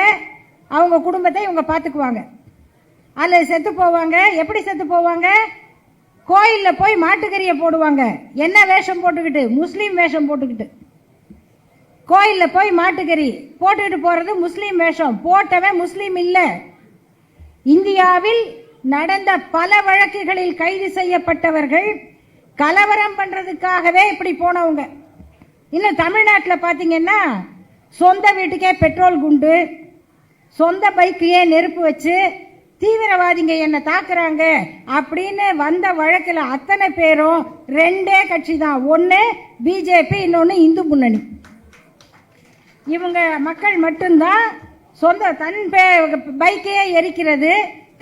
அவங்க குடும்பத்தை இவங்க பாத்துக்குவாங்க. அதுல செத்து போவாங்க. எப்படி செத்து போவாங்க? கோயில்ல போய் மாட்டுக்கறிய போடுவாங்க. என்ன வேஷம் போட்டுக்கிட்டு? முஸ்லீம் வேஷம் போட்டுக்கிட்டு. கோயில்ல போய் மாட்டுக்கறி போட்டுக்கிட்டு போறது முஸ்லீம் வேஷம். போட்டவன் முஸ்லீம் இல்ல. இந்தியாவில் நடந்த பல வழக்குகளில் கைது செய்யப்பட்டவர்கள் கலவரம் பண்றதுக்காகவே இப்படி போனவங்க. இன்னும் தமிழ்நாட்டில் பாத்தீங்கன்னா சொந்த வீட்டுக்கே பெட்ரோல் குண்டு, சொந்த பைக்கையே நெருப்பு வச்சு தீவிரவாதிங்க என்ன தாக்குறாங்க அப்படின்னு வந்த வழக்கில் அத்தனை பேரும் 2 கட்சி தான். ஒன்னு பிஜேபி, இன்னொன்னு இந்து முன்னணி. இவங்க மக்கள் மட்டும்தான் சொந்த தன் பைக்கையே எரிக்கிறது,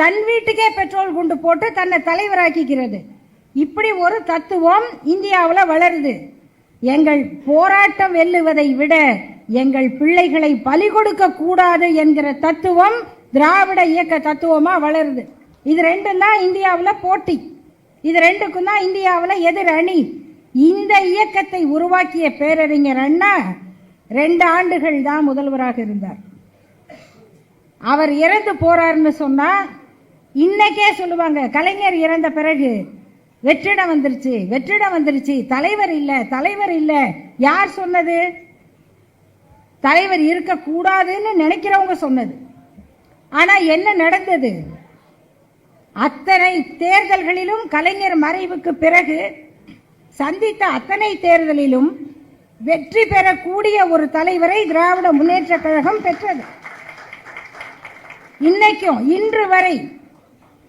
தன் வீட்டுக்கே பெட்ரோல் குண்டு போட்டு தன்னை தலைவராக்கிக்கிறது. இப்படி ஒரு தத்துவம் இந்தியாவில் வளருது. எங்கள் போராட்டம் வெல்லுவதை விட எங்கள் பிள்ளைகளை பலி கொடுக்க கூடாது என்கிற தத்துவம் திராவிட இயக்க தத்துவமா வளருது. இது 2 தான் இந்தியாவில் போட்டி. இது 2க்கும் தான் இந்தியாவில் எதிர் அணி. இந்த இயக்கத்தை உருவாக்கிய பேரறிஞர் அண்ணா 2 ஆண்டுகள் தான் முதல்வராக இருந்தார். அவர் இறந்து போறாருன்னு சொன்னா இன்னைக்கே சொல்லுவாங்க, கலைஞர் இறந்த பிறகு வெற்றிடம் வந்துருச்சு, வெற்றிடம் வந்துருச்சு, தலைவர் இல்ல, தலைவர் இல்ல. யார் சொன்னது? தலைவர் இருக்க கூடாதுன்னு நினைக்கிறவங்க சொன்னது. ஆனா என்ன நடந்தது? அத்தனை தேர்தல்களிலும் கலைஞர் மறைவுக்கு பிறகு சந்தித்த அத்தனை தேர்தலிலும் வெற்றி பெறக்கூடிய ஒரு தலைவரை திராவிட முன்னேற்ற கழகம் பெற்றது. இன்னைக்கும் இன்று வரை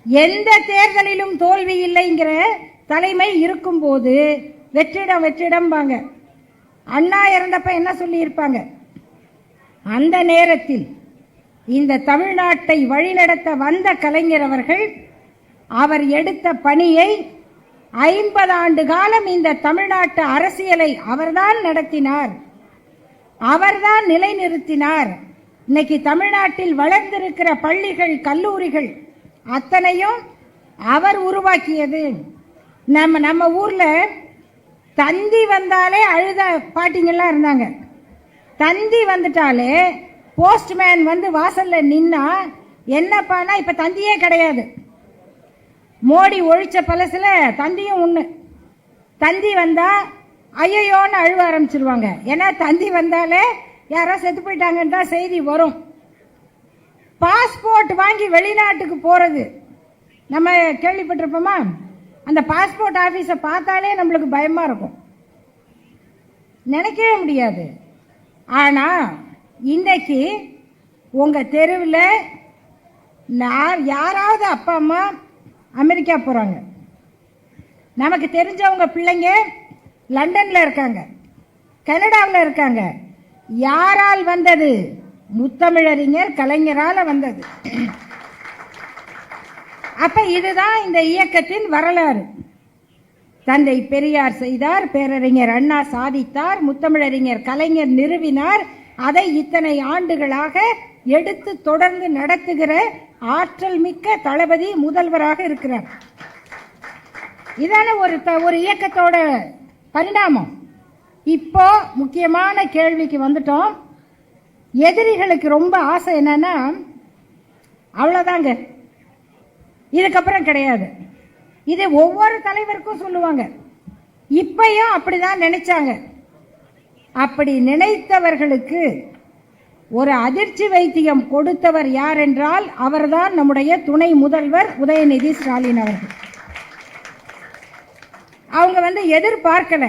எந்த தேர்தலிலும் தோல்வி இல்லைங்கிற தலைமை இருக்கும் போது வெற்றிடம் வெற்றிடம்பாங்க. அண்ணா இறந்தப்ப என்ன சொல்லி இருப்பாங்க? அந்த நேரத்தில் இந்த தமிழ்நாட்டை வழிநடத்த வந்த கலைஞர் அவர்கள் அவர் எடுத்த பணியை 50 ஆண்டு காலம் இந்த தமிழ்நாட்டு அரசியலை அவர்தான் நடத்தினார், அவர்தான் நிலைநிறுத்தினார். இன்னைக்கு தமிழ்நாட்டில் வளர்ந்திருக்கிற பள்ளிகள், கல்லூரிகள் அத்தனையும் அவர் உருவாக்கியது. நம்ம ஊர்ல தந்தி வந்தாலே அழுத பாட்டிங்கெல்லாம் இருந்தாங்க. தந்தி வந்துட்டாலே போஸ்ட்மேன் வந்து வாசல்ல நின்னா என்னப்பானா இப்ப தந்தியே கிடையாது. மோடி ஒழிச்ச பழசுல தந்தியும் ஒண்ணு. தந்தி வந்தா ஐயோன்னு அழுவ ஆரம்பிச்சிருவாங்க. ஏன்னா தந்தி வந்தாலே யாரோ செத்து போயிட்டாங்கன்னு தான் செய்தி வரும். பாஸ்போர்ட் வாங்கி வெளிநாட்டுக்கு போறது நம்ம கேள்விப்பட்டிருப்போமா? அந்த பாஸ்போர்ட் ஆபீஸை பார்த்தாலே நம்மளுக்கு பயமா இருக்கும், நினைக்கவே முடியாது. ஆனா இன்றைக்கு உங்க தெருவில் யாராவது அப்பா அம்மா அமெரிக்கா போறாங்க, நமக்கு தெரிஞ்சவங்க பிள்ளைங்க லண்டன்ல இருக்காங்க, கனடாவில் இருக்காங்க. யாரால் வந்தது? முத்தமிழறிஞர் கலைஞரால வந்தது. அப்ப இதுதான் இந்த இயக்கத்தின் வரலாறு. தந்தை பெரியார் செய்தார், பேரறிஞர் அண்ணா சாதித்தார், முத்தமிழறிஞர் கலைஞர் நிறுவினார். அதை இத்தனை ஆண்டுகளாக எடுத்து தொடர்ந்து நடத்துகிற ஆற்றல் மிக்க தளபதி முதல்வராக இருக்கிறார். இதான ஒரு இயக்கத்தோட பரிணாமம். இப்போ முக்கியமான கேள்விக்கு வந்துட்டோம். எதிரிகளுக்கு ரொம்ப ஆசை என்னன்னா, அவ்வளவுதாங்க, இதுக்கப்புறம் கிடையாது. இது ஒவ்வொரு தலைவருக்கும் சொல்லுவாங்க. இப்பயும் அப்படிதான் நினைச்சாங்க. அப்படி நினைத்தவர்களுக்கு ஒரு அதிர்ச்சி வைத்தியம் கொடுத்தவர் யார் என்றால் அவர்தான் நம்முடைய துணை முதல்வர் உதயநிதி ஸ்டாலின் அவர்கள். அவங்க எதிர்பார்க்கல.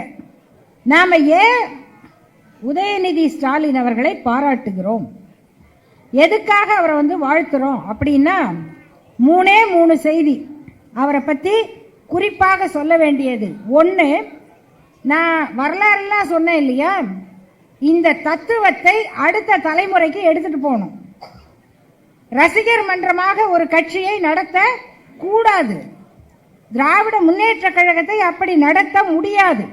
நாம ஏன் உதயநிதி ஸ்டாலின் அவர்களை பாராட்டுகிறோம், எதுக்காக அவரை வாழ்த்துறோம் அப்படின்னா, 3 செய்தி அவரை பத்தி குறிப்பாக சொல்ல வேண்டியது. ஒன்று, நான் வரலாறுலாம் சொன்னேன் இல்லையா, இந்த தத்துவத்தை அடுத்த தலைமுறைக்கு எடுத்துட்டு போகணும். ரசிகர் மன்றமாக ஒரு கட்சியை நடத்த கூடாது. திராவிட முன்னேற்ற கழகத்தை அப்படி நடத்த முடியாது.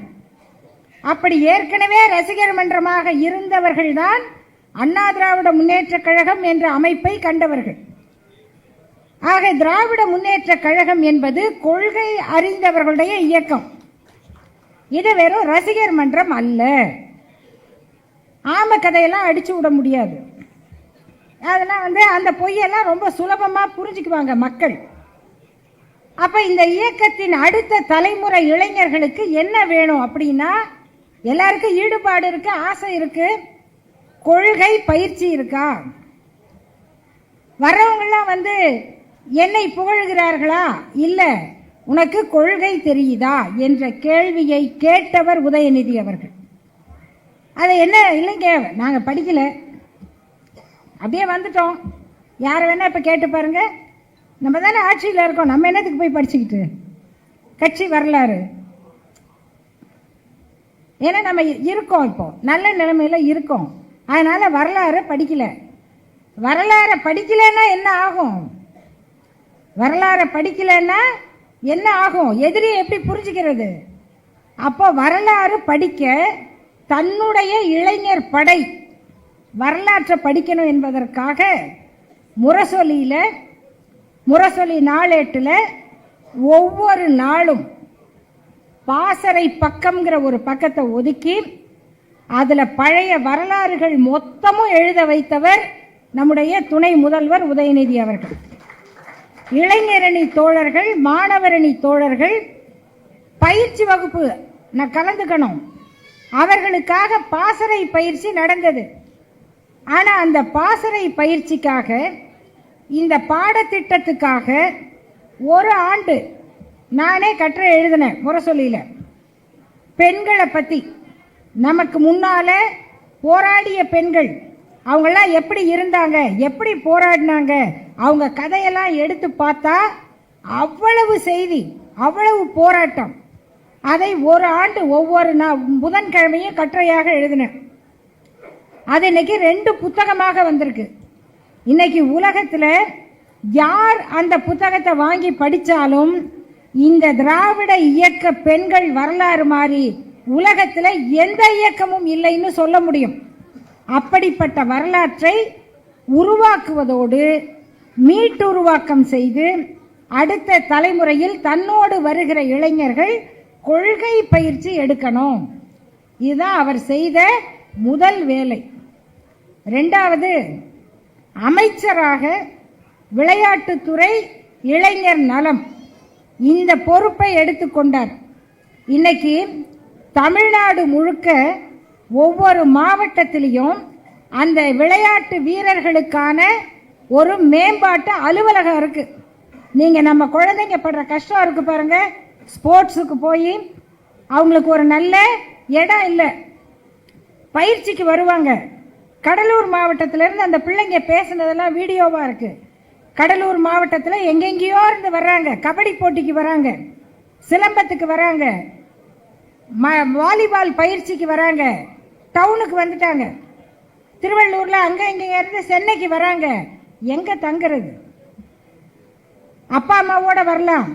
அப்படி ஏற்கனவே ரசிகர் மன்றமாக இருந்தவர்கள் தான் அண்ணா திராவிட முன்னேற்ற கழகம் என்ற அமைப்பை கண்டவர்கள். ஆக திராவிட முன்னேற்ற கழகம் என்பது கொள்கை அறிந்தவர்களுடைய இயக்கம். இது வெறும் ரசிகர் மன்றம் அல்ல. ஆம கதையெல்லாம் அடிச்சு விட முடியாது. அதெல்லாம் அந்த பொய்யெல்லாம் ரொம்ப சுலபமா புரிஞ்சுக்குவாங்க மக்கள். அப்ப இந்த இயக்கத்தின் அடுத்த தலைமுறை இளைஞர்களுக்கு என்ன வேணும் அப்படின்னா, எல்லாருக்கும் ஈடுபாடு இருக்கு, ஆசை இருக்கு, கொள்கை பயிற்சி இருக்கா? வர்றவங்கெல்லாம் என்னை புகழ்கிறார்களா, இல்ல உனக்கு கொள்கை தெரியுதா என்ற கேள்வியை கேட்டவர் உதயநிதி அவர்கள். அது என்ன இல்லைங்க, நாங்க படிக்கல, அப்படியே வந்துட்டோம். யார வேணா இப்ப கேட்டு பாருங்க. நம்ம தானே ஆட்சியில் இருக்கோம், நம்ம என்னத்துக்கு போய் படிச்சுக்கிட்டு கட்சி வரலாறு? ஏன்னா நம்ம இருக்கோம், இப்போ நல்ல நிலைமையில இருக்கோம். அதனால வரலாறு படிக்கல. வரலாறு படிக்கலன்னா என்ன ஆகும்? வரலாறு படிக்கலன்னா என்ன ஆகும்? எதிரியை எப்படி புரிஞ்சுக்கிறது? அப்போ வரலாறு படிக்க தன்னுடைய இளைஞர் படை வரலாற்றை படிக்கணும் என்பதற்காக முரசொலி நாளேட்டில் ஒவ்வொரு நாளும் பாசறை பக்கம்ங்கிற ஒரு பக்கத்தை ஒதுக்கி அதுல பழைய வரலாறுகள் மொத்தமும் எழுத வைத்தவர் நம்முடைய துணை முதல்வர் உதயநிதி அவர்கள். இளைஞரணி தோழர்கள், மாணவரணி தோழர்கள் பயிற்சி வகுப்பு நான் கலந்துக்கணும், அவர்களுக்காக பாசறை பயிற்சி நடந்தது. ஆனா அந்த பாசறை பயிற்சிக்காக, இந்த பாடத்திட்டத்துக்காக ஒரு ஆண்டு நானே கட்டுரை எழுதினேன் முரசொலியில. பெண்களை பத்தி, நமக்கு முன்னால போராடிய பெண்கள், அவங்கெல்லாம் எப்படி இருந்தாங்க, எப்படி போராடினாங்க, அவங்க கதையெல்லாம் எடுத்து பார்த்தா அவ்வளவு செய்தி, அவ்வளவு போராட்டம். அதை ஒரு ஆண்டு ஒவ்வொரு புதன்கிழமையும் கட்டுரையாக எழுதினேன். அது இன்னைக்கு 2 புத்தகமாக வந்திருக்கு. இன்னைக்கு உலகத்துல யார் அந்த புத்தகத்தை வாங்கி படிச்சாலும் இந்த திராவிட இயக்க பெண்கள் வரலாறு மாதிரி உலகத்துல எந்த இயக்கமும் இல்லைன்னு சொல்ல முடியும். அப்படிப்பட்ட வரலாற்றை உருவாக்குவதோடு மீட்டுருவாக்கம் செய்து அடுத்த தலைமுறையில் தன்னோடு வருகிற இளைஞர்கள் கொள்கை பயிற்சி எடுக்கணும். இதுதான் அவர் செய்த முதல் வேலை. 2வது, அமைச்சராக விளையாட்டுத்துறை, இளைஞர் நலம் இந்த பொறுப்பை எடுத்துக்கொண்டார். இன்னைக்கு தமிழ்நாடு முழுக்க ஒவ்வொரு மாவட்டத்திலையும் அந்த விளையாட்டு வீரர்களுக்கான ஒரு மேம்பாட்டு அலுவலகம் இருக்கு. நீங்க நம்ம குழந்தைங்க படுற கஷ்டம் இருக்கு பாருங்க, ஸ்போர்ட்ஸுக்கு போய் அவங்களுக்கு ஒரு நல்ல இடம் இல்லை, பயிற்சிக்கு வருவாங்க. கடலூர் மாவட்டத்திலிருந்து அந்த பிள்ளைங்க பேசுனதெல்லாம் வீடியோவா இருக்கு. கடலூர் மாவட்டத்தில் எங்கெங்கேயோ இருந்து வர்றாங்க, கபடி போட்டிக்கு வராங்க, சிலம்பத்துக்கு வராங்க, வாலிபால் பயிற்சிக்கு வராங்க, டவுனுக்கு வந்துட்டாங்க. திருவள்ளூர்ல அங்க இங்க இருந்து சென்னைக்கு வராங்க. எங்க தங்குறது? அப்பா அம்மாவோட வரலாம்,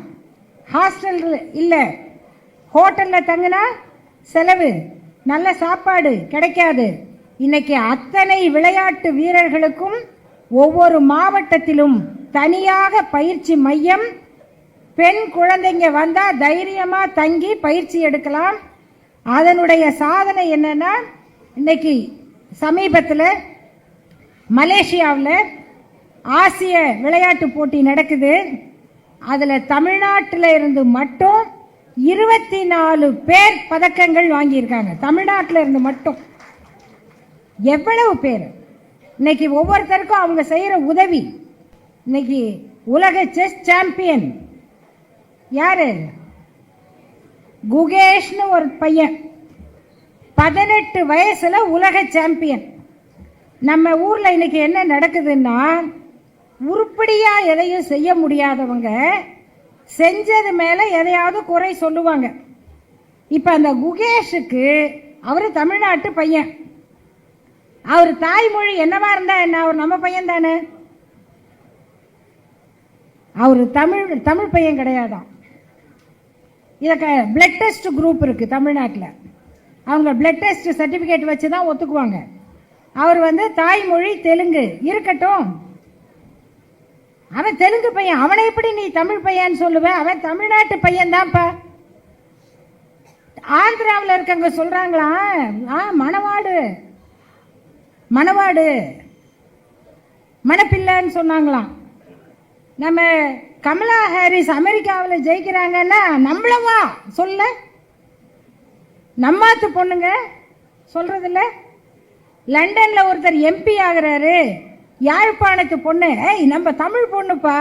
ஹாஸ்டல் இல்ல, ஹோட்டல்ல தங்கினா செலவு, நல்ல சாப்பாடு கிடைக்காது. இன்னைக்கு அத்தனை விளையாட்டு வீரர்களுக்கும் ஒவ்வொரு மாவட்டத்திலும் தனியாக பயிற்சி மையம், பெண் குழந்தைங்க வந்தா தைரியமா தங்கி பயிற்சி எடுக்கலாம். அதனுடைய சாதனை என்னன்னா, இன்னைக்கு சமீபத்தில் மலேசியாவில் ஆசிய விளையாட்டு போட்டி நடக்குது. அதில் தமிழ்நாட்டில் இருந்து மட்டும் 24 பேர் பதக்கங்கள் வாங்கியிருக்காங்க. தமிழ்நாட்டில் இருந்து மட்டும் எவ்வளவு பேர்! இன்னைக்கு ஒவ்வொருத்தருக்கும் அவங்க செய்யற உதவி. இன்னைக்கு உலக செஸ் சாம்பியன் யாரு? குகேஷ்னு ஒரு பையன், 18 வயசுல உலக சாம்பியன். நம்ம ஊர்ல இன்னைக்கு என்ன நடக்குதுன்னா, உருப்படியா எதையும் செய்ய முடியாதவங்க செஞ்சது மேல எதையாவது குறை சொல்லுவாங்க. இப்ப அந்த குகேஷுக்கு, அவரு தமிழ்நாட்டு பையன், அவர் தாய்மொழி என்னவா இருந்தா என்ன, அவர் நம்ம பையன் தானே. அவர் தமிழ் பையன் கிடையாதான். இதுக்கு பிளட் டெஸ்ட் குரூப் இருக்கு தமிழ்நாட்டில். அவங்க பிளட் டெஸ்ட் சர்டிபிகேட் வச்சு தான் ஒத்துக்குவாங்க. அவர் தாய்மொழி தெலுங்கு இருக்கட்டும், அவன் தெலுங்கு பையன், அவனை எப்படி நீ தமிழ் பையன் சொல்லுவ? அவன் தமிழ்நாட்டு பையன் தான்ப்பா. ஆந்திராவில் இருக்கவங்க சொல்றாங்களா, மணவாடு மணப்பிள்ளைன்னு சொன்னாங்களாம். நம்ம கமலா ஹாரிஸ் அமெரிக்காவில் ஜெயிக்கிறாங்கன்னா நம்மளவா சொல்ல, நம்மாத்து பொண்ணுங்க சொல்றதில்ல. லண்டன்ல ஒருத்தர் எம்பி ஆகிறாரு, யாழ்ப்பாணத்து பொண்ணு, நம்ம தமிழ் பொண்ணுப்பா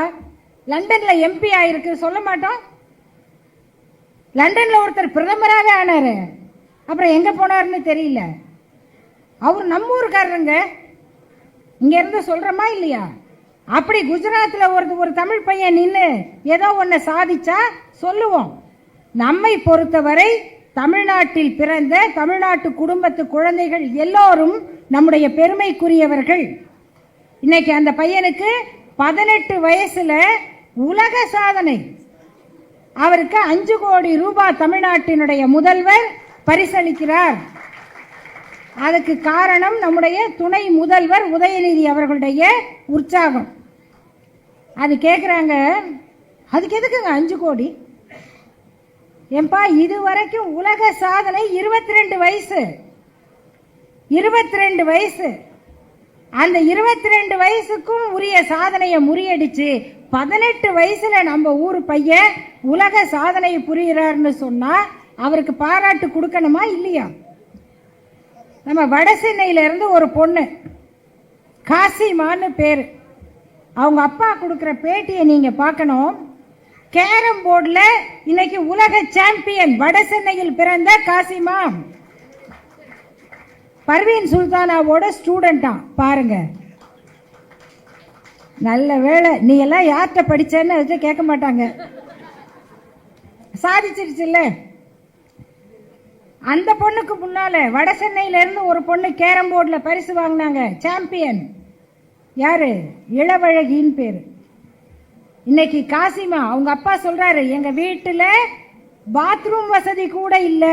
லண்டன்ல எம்பி ஆயிருக்கு சொல்ல மாட்டோம். லண்டன்ல ஒருத்தர் பிரதமராக ஆனாரு, அப்புறம் எங்க போனாருன்னு தெரியல. அவர் நம்ம ஊருக்காரருங்க, இங்க இருந்து சொல்றமா இல்லையா? அப்படி குஜராத்தில் ஒரு தமிழ் பையன் நின்று ஏதோ ஒன்ன சாதிச்சா சொல்லுவோம். நம்மை பொறுத்தவரை தமிழ்நாட்டில் பிறந்த தமிழ்நாட்டு குடும்பத்து குழந்தைகள் எல்லோரும் நம்முடைய பெருமைக்குரியவர்கள். இன்னைக்கு அந்த பையனுக்கு 18 வயசுல உலக சாதனை. அவருக்கு 5 கோடி ரூபாய் தமிழ்நாட்டினுடைய முதல்வர் பரிசளிக்கிறார். அதுக்கு காரணம் நம்முடைய துணை முதல்வர் உதயநிதி அவர்களுடைய உற்சாகம். அது கேட்குறாங்க, அதுக்கு எதுக்குங்க 5 கோடி? ஏன்பா, இதுவரைக்கும் உலக சாதனை 22 வயசு. 22 வயசு. அந்த 22 வயசுக்கும் உரிய சாதனையை முறியடிச்சு 18 வயசுல நம்ம ஊர் பையன் உலக சாதனை புரிகிறார்னு சொன்னா அவருக்கு பாராட்டு கொடுக்கணுமா இல்லையா? நம்ம வட சென்னையில இருந்து ஒரு பொண்ணு, காசிமான்னு பேரு, அவங்க அப்பா கொடுக்கிற பேட்டியை நீங்க பார்க்கணும். கேரம் போர்டுல இன்னைக்கு உலக சாம்பியன், வட சென்னையில் பிறந்த காசிமா. பர்வீன் சுல்தானாவோட ஸ்டூடெண்டா பாருங்க. நல்ல வேளை, நீ எல்லாம் யார்கிட்ட படிச்சேன்னு அதை கேட்க மாட்டாங்க. சாதிச்சிருச்சுல்ல. அந்த பொண்ணுக்கு முன்னால வட சென்னையில இருந்து ஒரு பொண்ணு கேரம் போர்டுல பரிசு வாங்கினாங்க, சாம்பியன். யாரு? இளவழகின்னு பேரு. இன்னைக்கு காசிமா, அவங்க அப்பா சொல்றாரு, எங்க வீட்டுல பாத்ரூம் வசதி கூட இல்ல.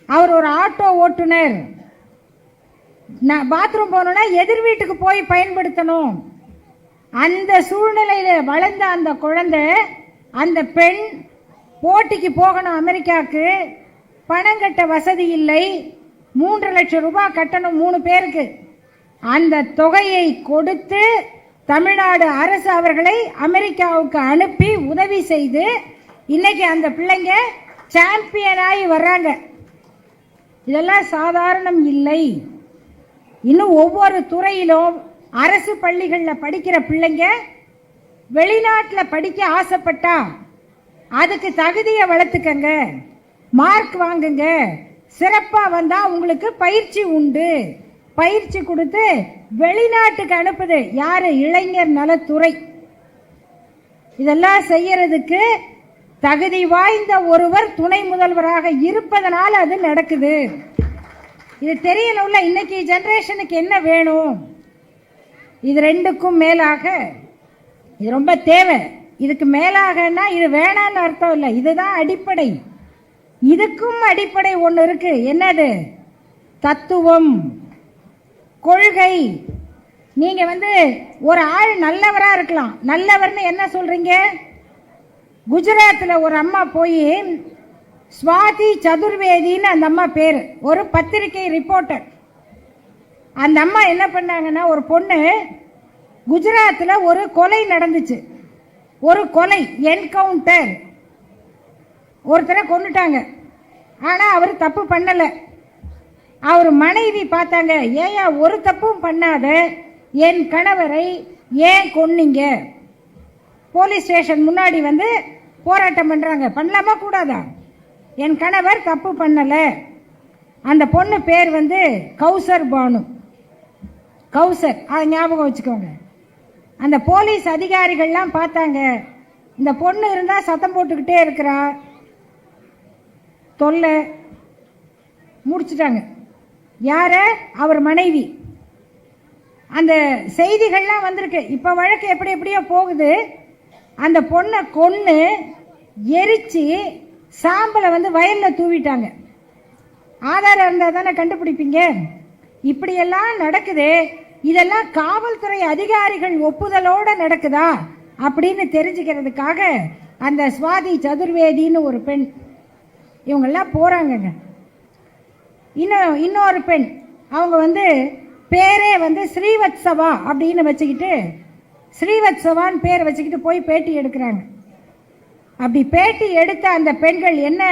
அவர் ஒரு ஆட்டோ ஓட்டுநர். பாத்ரூம் போனோம்னா எதிர் வீட்டுக்கு போய் பயன்படுத்தணும். அந்த சூழ்நிலையில வளர்ந்த அந்த குழந்தை, அந்த பெண் போட்டிக்கு போகணும் அமெரிக்காவுக்கு, பணம் கட்ட வசதி இல்லை. 3 லட்சம் ரூபாய் கட்டணும் 3 பேருக்கு. அந்த தொகையை கொடுத்து தமிழ்நாடு அரசு அவர்களை அமெரிக்காவுக்கு அனுப்பி உதவி செய்து இன்னைக்கு அந்த பிள்ளைங்க சாம்பியனாகி வர்றாங்க. இதெல்லாம் சாதாரணம் இல்லை. இன்னும் ஒவ்வொரு துறையிலும் அரசு பள்ளிகளில் படிக்கிற பிள்ளைங்க வெளிநாட்டில் படிக்க ஆசைப்பட்டா அதுக்கு தகுதியை வளர்த்துக்கங்க, மார்க் வாங்குங்க, சிறப்பா வந்தா உங்களுக்கு பயிற்சி உண்டு. பயிற்சி கொடுத்து வெளிநாட்டுக்கு அனுப்புது யாரு? இளைஞர் நலத்துறை. இதெல்லாம் செய்யறதுக்கு தகுதி வாய்ந்த ஒருவர் துணை முதல்வராக இருப்பதனால அது நடக்குது. இது தெரியல. இன்னைக்கு ஜெனரேஷனுக்கு என்ன வேணும்? இது 2க்கும் மேலாக இது ரொம்ப தேவை. இதுக்கு மேலாகனா இது வேணான்னு அர்த்தம் இல்லை, இதுதான் அடிப்படை. இதுக்கும் அடிப்படை ஒன்று இருக்கு. என்னது? தத்துவம், கொள்கை. நீங்க ஒரு ஆள் நல்லவரா இருக்கலாம். நல்லவர்னு என்ன சொல்றீங்க? குஜராத்தில் ஒரு அம்மா போய் ஸ்வாதி சதுர்வேதின்னு அந்த அம்மா பேர், ஒரு பத்திரிகை ரிப்போர்ட்டர். அந்த அம்மா என்ன பண்ணாங்கன்னா, ஒரு பொண்ணு குஜராத்தில் ஒரு கொலை நடந்துச்சு. ஒரு கொலை, என்கவுண்டர், ஒருத்தரை கொண்டுட்டாங்க. ஆனால் அவர் தப்பு பண்ணலை. அவர் மனைவி பார்த்தாங்க, ஏயா ஒரு தப்பும் பண்ணாத என் கணவரை ஏன் கொன்னீங்க? போலீஸ் ஸ்டேஷன் முன்னாடி போராட்டம் பண்ணுறாங்க. பண்ணலாமா கூடாதா? என் கணவர் தப்பு பண்ணலை. அந்த பொண்ணு பேர் கௌசர் பானு. கௌசர், அதை ஞாபகம் வச்சுக்கோங்க. அந்த போலீஸ் அதிகாரிகள்லாம் பார்த்தாங்க, இந்த பொண்ணு இருந்தால் சத்தம் போட்டுக்கிட்டே இருக்கிறா, தொல்லை. முடிச்சிட்டாங்க. யார? அவர் மனைவி. அந்த செய்திகள்லாம் வந்திருக்கு. இப்போ வழக்கு எப்படி எப்படியோ போகுது. அந்த பொண்ணை கொன்று எரிச்சு சாம்பலை வயலில் தூவிட்டாங்க. ஆதாரம் இருந்தால் தானே கண்டுபிடிப்பீங்க. இப்படியெல்லாம் நடக்குது. இதெல்லாம் காவல்துறை அதிகாரிகள் ஒப்புதலோடு நடக்குதா அப்படின்னு தெரிஞ்சுக்கிறதுக்காக அந்த ஸ்வாதி சதுர்வேதின்னு ஒரு பெண், இவங்கெல்லாம் போகிறாங்கங்க. இன்னொரு பெண், அவங்க பேரே ஸ்ரீவத்சவா அப்படின்னு வச்சுக்கிட்டு, ஸ்ரீவத்சவான்னு பேர் வச்சுக்கிட்டு போய் பேட்டி எடுக்கிறாங்க. அப்படி பேட்டி எடுத்த அந்த பெண்கள் என்ன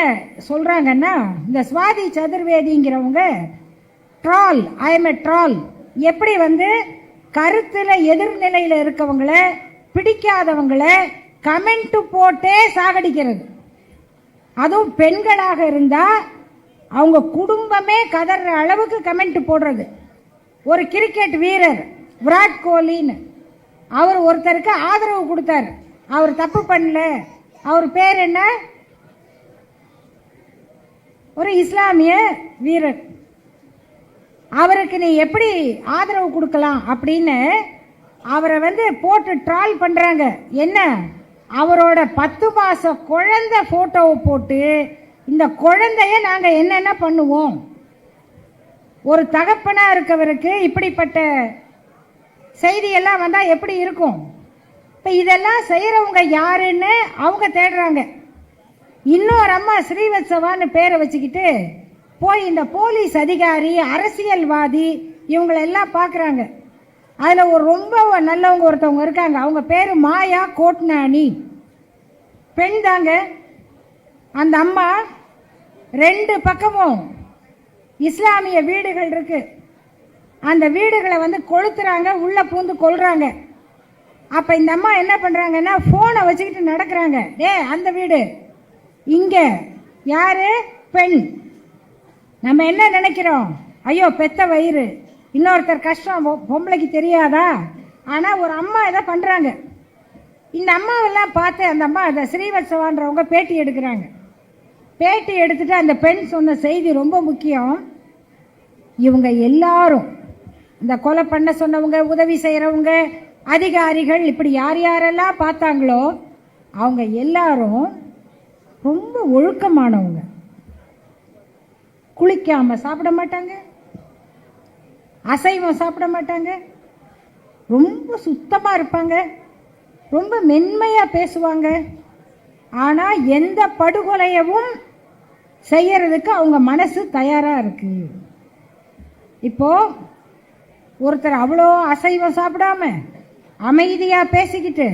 சொல்றாங்கன்னா, இந்த ஸ்வாதி சதுர்வேதிங்கிறவங்க troll, I am a troll. எப்படி கருத்துல எதிர்நிலையில் இருக்கவங்கள, பிடிக்காதவங்கள கமெண்ட் போட்டே சாகடிக்கிறது. அதுவும் பெண்களாக இருந்தா அவங்க குடும்பமே கதற அளவுக்கு கமெண்ட் போடுறது. ஒரு கிரிக்கெட் வீரர் விராட் கோலின்னு, அவர் ஒருத்தருக்கு ஆதரவு கொடுத்தார். அவர் தப்பு பண்ணல. அவர் பேர் என்ன? ஒரு இஸ்லாமிய வீரர். அவருக்கு நீ எப்படி ஆதரவு கொடுக்கலாம் அப்படின்னு அவரை போட்டு ட்ரால் பண்றாங்க. என்ன? அவரோட 10 மாச குழந்தை போட்டோவை போட்டு, இந்த குழந்தைய நாங்க என்னென்ன பண்ணுவோம்? ஒரு தகப்பனா இருக்கவருக்கு இப்படிப்பட்ட செய்தியெல்லாம் வந்தா எப்படி இருக்கும்? இப்ப இதெல்லாம் செய்யறவங்க யாருன்னு அவங்க தேடுறாங்க. இன்னொரு அம்மா ஸ்ரீவத்சவான்னு பேரை வச்சுக்கிட்டு போய் இந்த போலீஸ் அதிகாரி, அரசியல்வாதி இவங்களெல்லாம் பார்க்குறாங்க. அதில் ஒரு ரொம்ப நல்லவங்க ஒருத்தவங்க இருக்காங்க. அவங்க பேர் மாயா கோட்னானி. பெண் தாங்க. அந்த அம்மா 2 பக்கமும் இஸ்லாமிய வீடுகள் இருக்கு. அந்த வீடுகளை கொளுத்துறாங்க, உள்ள பூந்து கொள்றாங்க. அப்ப இந்த அம்மா என்ன பண்றாங்கன்னா, போனை வச்சுக்கிட்டு நடக்கிறாங்க. அந்த வீடு இங்க யாரு? பெண். நம்ம என்ன நினைக்கிறோம்? ஐயோ பெத்த வயிறு, இன்னொருத்தர் கஷ்டம் பொம்பளைக்கு தெரியாதா? ஆனா ஒரு அம்மா இதை பண்றாங்க. இந்த அம்மாவெல்லாம் பார்த்து அந்த அம்மா அதை ஸ்ரீவத்சவான்றவங்க பேட்டி எடுக்கிறாங்க. பேட்டி எடுத்துட்டு அந்த பெண் சொன்ன செய்தி ரொம்ப முக்கியம். இவங்க எல்லாரும், இந்த கொலை பண்ண சொன்னவங்க, உதவி செய்யறவங்க, அதிகாரிகள், இப்படி யார் யாரெல்லாம் பார்த்தாங்களோ அவங்க எல்லாரும் ரொம்ப ஒழுக்கமானவங்க. குளிக்காம சாப்பிட மாட்டாங்க, அசைவம் சாப்பிட மாட்டாங்க, ரொம்ப சுத்தமா இருப்பாங்க, ரொம்ப மென்மையா பேசுவாங்க. ஆனா எந்த படுகொலையவும் செய்யறதுக்கு அவங்க மனசு தயாரா இருக்கு. இப்போ ஒருத்தர் அவ்வளோ அசைவம் சாப்பிடாம அமைதியா பேசிக்கிட்டு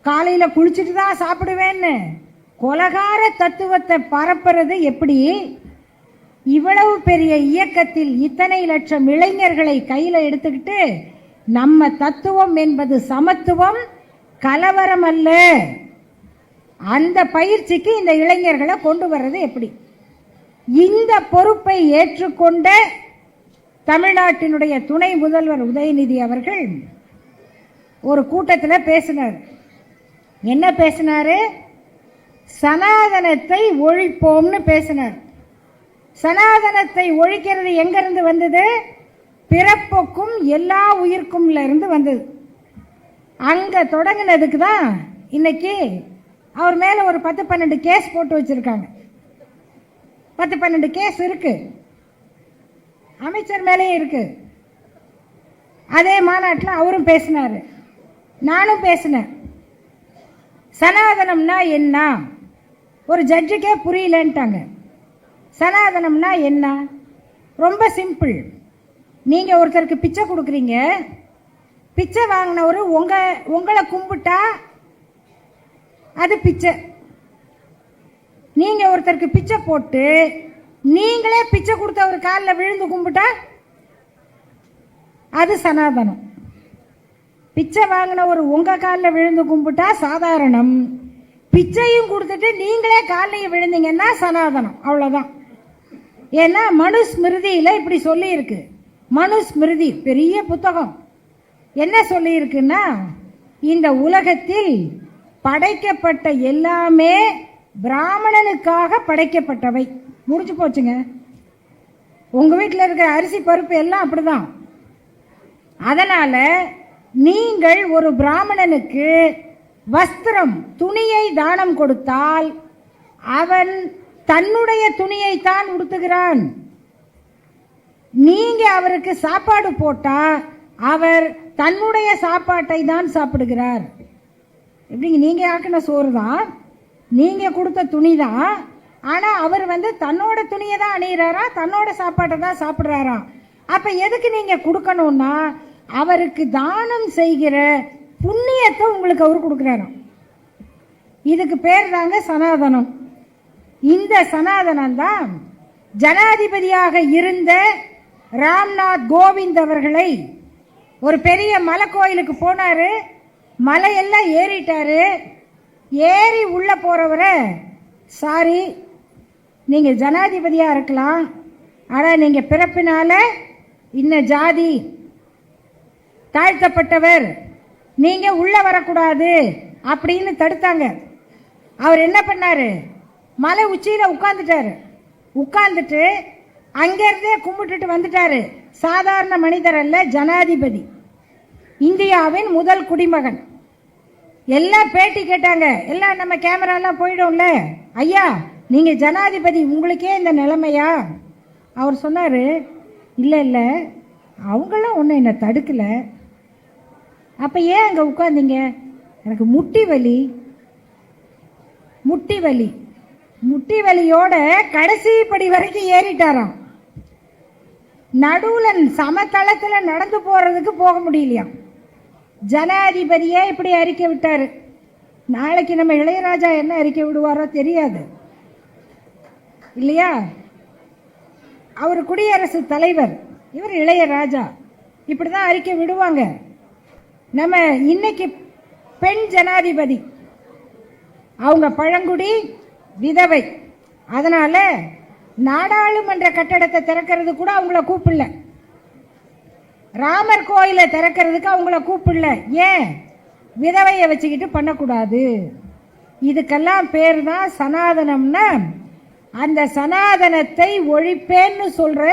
காலையில குளிச்சுட்டு தான் சாப்பிடுவேன்னு கொலகார தத்துவத்தை பரப்புறது எப்படி? இவ்வளவு பெரிய இயக்கத்தில் இத்தனை லட்சம் இளைஞர்களை கையில எடுத்துக்கிட்டு நம்ம தத்துவம் என்பது சமத்துவம், கலவரம் அல்ல, அந்த பயிற்சிக்கு இந்த இளைஞர்களை கொண்டு வர்றது எப்படி? இந்த பொறுப்பை ஏற்றுக்கொண்ட தமிழ்நாட்டினுடைய துணை முதல்வர் உதயநிதி அவர்கள் ஒரு கூட்டத்தில் பேசினார். என்ன பேசினாரு? சனாதனத்தை ஒழிப்போம்னு பேசினார். சனாதனத்தை ஒழிக்கிறது எங்கிருந்து வந்தது? பிறப்புக்கும் எல்லா உயிர்க்கும்ல இருந்து வந்தது. அங்க தொடங்கினதுக்கு தான் இன்னைக்கு அவர் மேல ஒரு 10-12 கேஸ் போட்டு வச்சிருக்காங்க. 10-12 கேஸ் இருக்கு, அமைச்சர் மேலேயே இருக்கு. அதே மாநாட்டில் அவரும் பேசினாரு, நானும் பேசினேன். சனாதனம்னா என்ன? ஒரு ஜட்ஜுக்கே புரியலன்ட்டாங்க. சனாதனம்னா என்ன? ரொம்ப சிம்பிள். நீங்கள் ஒருத்தருக்கு பிச்சை கொடுக்குறீங்க, பிச்சை வாங்கினவர் உங்களை கும்பிட்டா அது பிச்சை. நீங்கள் ஒருத்தருக்கு பிச்சை போட்டு நீங்களே பிச்சை கொடுத்த ஒரு காலில் விழுந்து கும்பிட்டா அது சனாதனம். பிச்சை வாங்கினவர் உங்கள் காலில் விழுந்து கும்பிட்டா சாதாரணம். பிச்சையும் கொடுத்துட்டு நீங்களே காலையும் விழுந்தீங்கன்னா சனாதனம். அவ்வளோதான். ஏன்னா மனுஸ்மிருதியில் இப்படி சொல்லியிருக்கு. மனுஸ்மிருதி பெரிய புத்தகம். என்ன சொல்லியிருக்குன்னா, இந்த உலகத்தில் படைக்கப்பட்ட எல்லாமே பிராமணனுக்காக படைக்கப்பட்டவை. முடிஞ்சு போச்சுங்க. உங்கள் வீட்டில் இருக்கிற அரிசி பருப்பு எல்லாம் அப்படிதான். அதனால் நீங்கள் ஒரு பிராமணனுக்கு வஸ்திரம், துணியை தானம் கொடுத்தால் அவன் தன்னுடைய துணியைத்தான் உடுத்துகிறான். நீங்க அவருக்கு சாப்பாடு போட்டா அவர் தன்னுடைய சாப்பாட்டை தான் சாப்பிடுகிறார். எப்படிங்க? நீங்க ஆக்கின சோறு தான், நீங்க கொடுத்த துணி தான். ஆனா அவர் தன்னோட துணியை தான் அணிகிறாரா, தன்னோட சாப்பாட்டை தான் சாப்பிடுறாரா? அப்ப எதுக்கு நீங்க கொடுக்கணும்னா, அவருக்கு தானம் செய்கிற புண்ணியத்தை உங்களுக்கு அவர் கொடுக்குறாராம். இதுக்கு பேர் தாங்க சனாதனம். இந்த சனாதனம் தான் ஜனாதிபதியாக இருந்த ராம்நாத் கோவிந்த் அவர்களை ஒரு பெரிய மலை கோயிலுக்கு போனாரு. மலையெல்லாம் ஏறிட்டாரு. ஏறி உள்ள போறவரை, சாரி, நீங்க ஜனாதிபதியா இருக்கலாம், ஆனா நீங்க பிறப்பினால இன்ன ஜாதி தாழ்த்தப்பட்டவர், நீங்க உள்ள வரக்கூடாது அப்படின்னு தடுத்தாங்க. அவர் என்ன பண்ணாரு? மலை உச்சியில உட்கார்ந்துட்டாரு. உட்கார்ந்துட்டு அங்கிருந்தே கும்பிட்டுட்டு வந்துட்டாரு. சாதாரண மனிதர் அல்ல, ஜனாதிபதி, இந்தியாவின் முதல் குடிமகன். எல்லாம் பேட்டி கேட்டாங்க. எல்லாம் நம்ம கேமராலாம் போயிடும்ல, ஐயா நீங்க ஜனாதிபதி, உங்களுக்கே இந்த நிலைமையா? அவர் சொன்னாரு, இல்லை இல்லை, அவங்களாம் ஒன்றும் என்னை தடுக்கல. அப்போ ஏன் அங்கே உட்கார்ந்தீங்க? எனக்கு முட்டி வலி. முட்டி வலி. முட்டி வலியோட கடைசி படி வரைக்கும் ஏறிட்டாராம். நடுவில் சமதளத்தில் நடந்து போறதுக்கு போக முடியலையா. ஜனாதிபதியே இப்படி அறிக்கை விட்டாரு. நாளைக்கு நம்ம இளையராஜா என்ன அறிக்கை விடுவாரோ தெரியாது இல்லையா? அவர் குடியரசு தலைவர், இவர் இளையராஜா. இப்படிதான் அறிக்கை விடுவாங்க. நம்ம இன்னைக்கு பெண் ஜனாதிபதி, அவங்க பழங்குடி விதவை. அதனால நாடாளுமன்ற கட்டடத்தை திறக்கிறது கூட அவங்கள கூப்பிடல. ராமர் கோயிலை திறக்கிறதுக்கு அவங்கள கூப்பிடல. ஏன்? விதவையை வச்சுக்கிட்டு பண்ணக்கூடாது. இதுக்கெல்லாம் பேர் தான் சனாதனம்னா. அந்த சனாதனத்தை ஒழிப்பேன்னு சொல்ற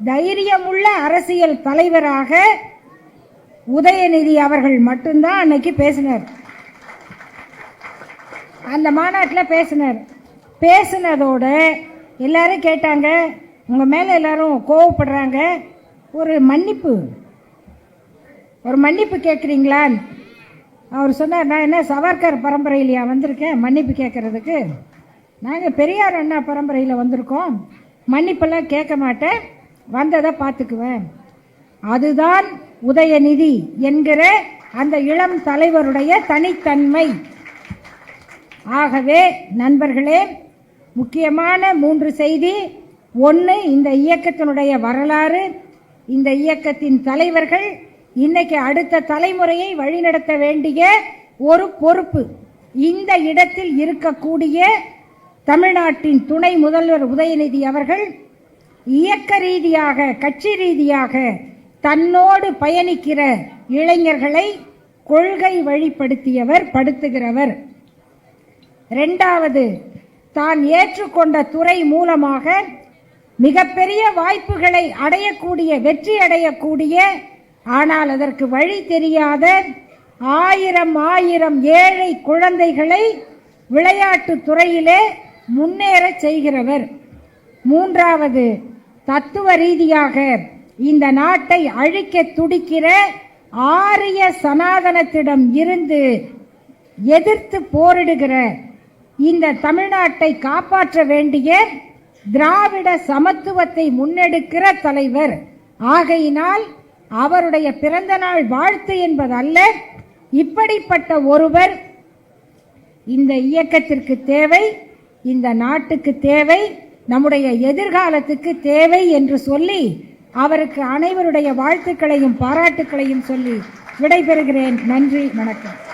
தைரியமுள்ள அரசியல் தலைவராக உதயநிதி அவர்கள் மட்டும்தான் அன்னைக்கு பேசினார். அந்த மாநாட்டில் பேசினார். பேசினதோட எல்லாரும் கேட்டாங்க, உங்க மேல எல்லாரும் கோவப்படுறாங்க, ஒரு மன்னிப்பு கேட்குறீங்களான்னு. அவர் சொன்னார், நான் என்ன சவர்கர் பரம்பரையிலையா வந்திருக்கேன் மன்னிப்பு கேட்கறதுக்கு? நாங்கள் பெரியார் அண்ணா பரம்பரையில் வந்திருக்கோம், மன்னிப்பெல்லாம் கேட்க மாட்டேன், வந்ததை பார்த்துக்குவேன். அதுதான் உதயநிதி என்கிற அந்த இளம் தலைவருடைய தனித்தன்மை. ஆகவே நண்பர்களே, முக்கியமான 3 செய்தி. 1, இந்த இயக்கத்தினுடைய வரலாறு, இந்த இயக்கத்தின் தலைவர்கள், இன்னைக்கு அடுத்த தலைமுறையை வழிநடத்த வேண்டிய ஒரு பொறுப்பு இந்த இடத்தில் இருக்கக்கூடிய தமிழ்நாட்டின் துணை முதல்வர் உதயநிதி அவர்கள் இயக்க ரீதியாக, கட்சி ரீதியாக தன்னோடு பயணிக்கிற இளைஞர்களை கொள்கை வழிப்படுத்தியவர், படுத்துகிறவர். 2வது, தான் ஏற்றுக்கொண்ட துறை மூலமாக மிகப்பெரிய வாய்ப்புகளை அடையக்கூடிய, வெற்றி அடையக்கூடிய, ஆனால் அதற்கு வழி தெரியாத 1000 ஏழை குழந்தைகளை விளையாட்டு துறையிலே முன்னேற செய்கிறவர். மூன்றாவது, தத்துவ ரீதியாக இந்த நாட்டை அழிக்க துடிக்கிற ஆரிய சனாதனத்திடம் இருந்து எதிர்த்து போரிடுகிற இந்த தமிழ்நாட்டை காப்பாற்ற வேண்டிய திராவிட சமத்துவத்தை முன்னெடுக்கிற தலைவர். ஆகையினால் அவருடைய பிறந்த நாள் வாழ்த்து என்பதல்ல, இப்படிப்பட்ட ஒருவர் இந்த இயக்கத்திற்கு தேவை, இந்த நாட்டுக்கு தேவை, நம்முடைய எதிர்காலத்துக்கு தேவை என்று சொல்லி அவருக்கு அனைவருடைய வாழ்த்துக்களையும் பாராட்டுக்களையும் சொல்லி விடைபெறுகிறேன். நன்றி, வணக்கம்.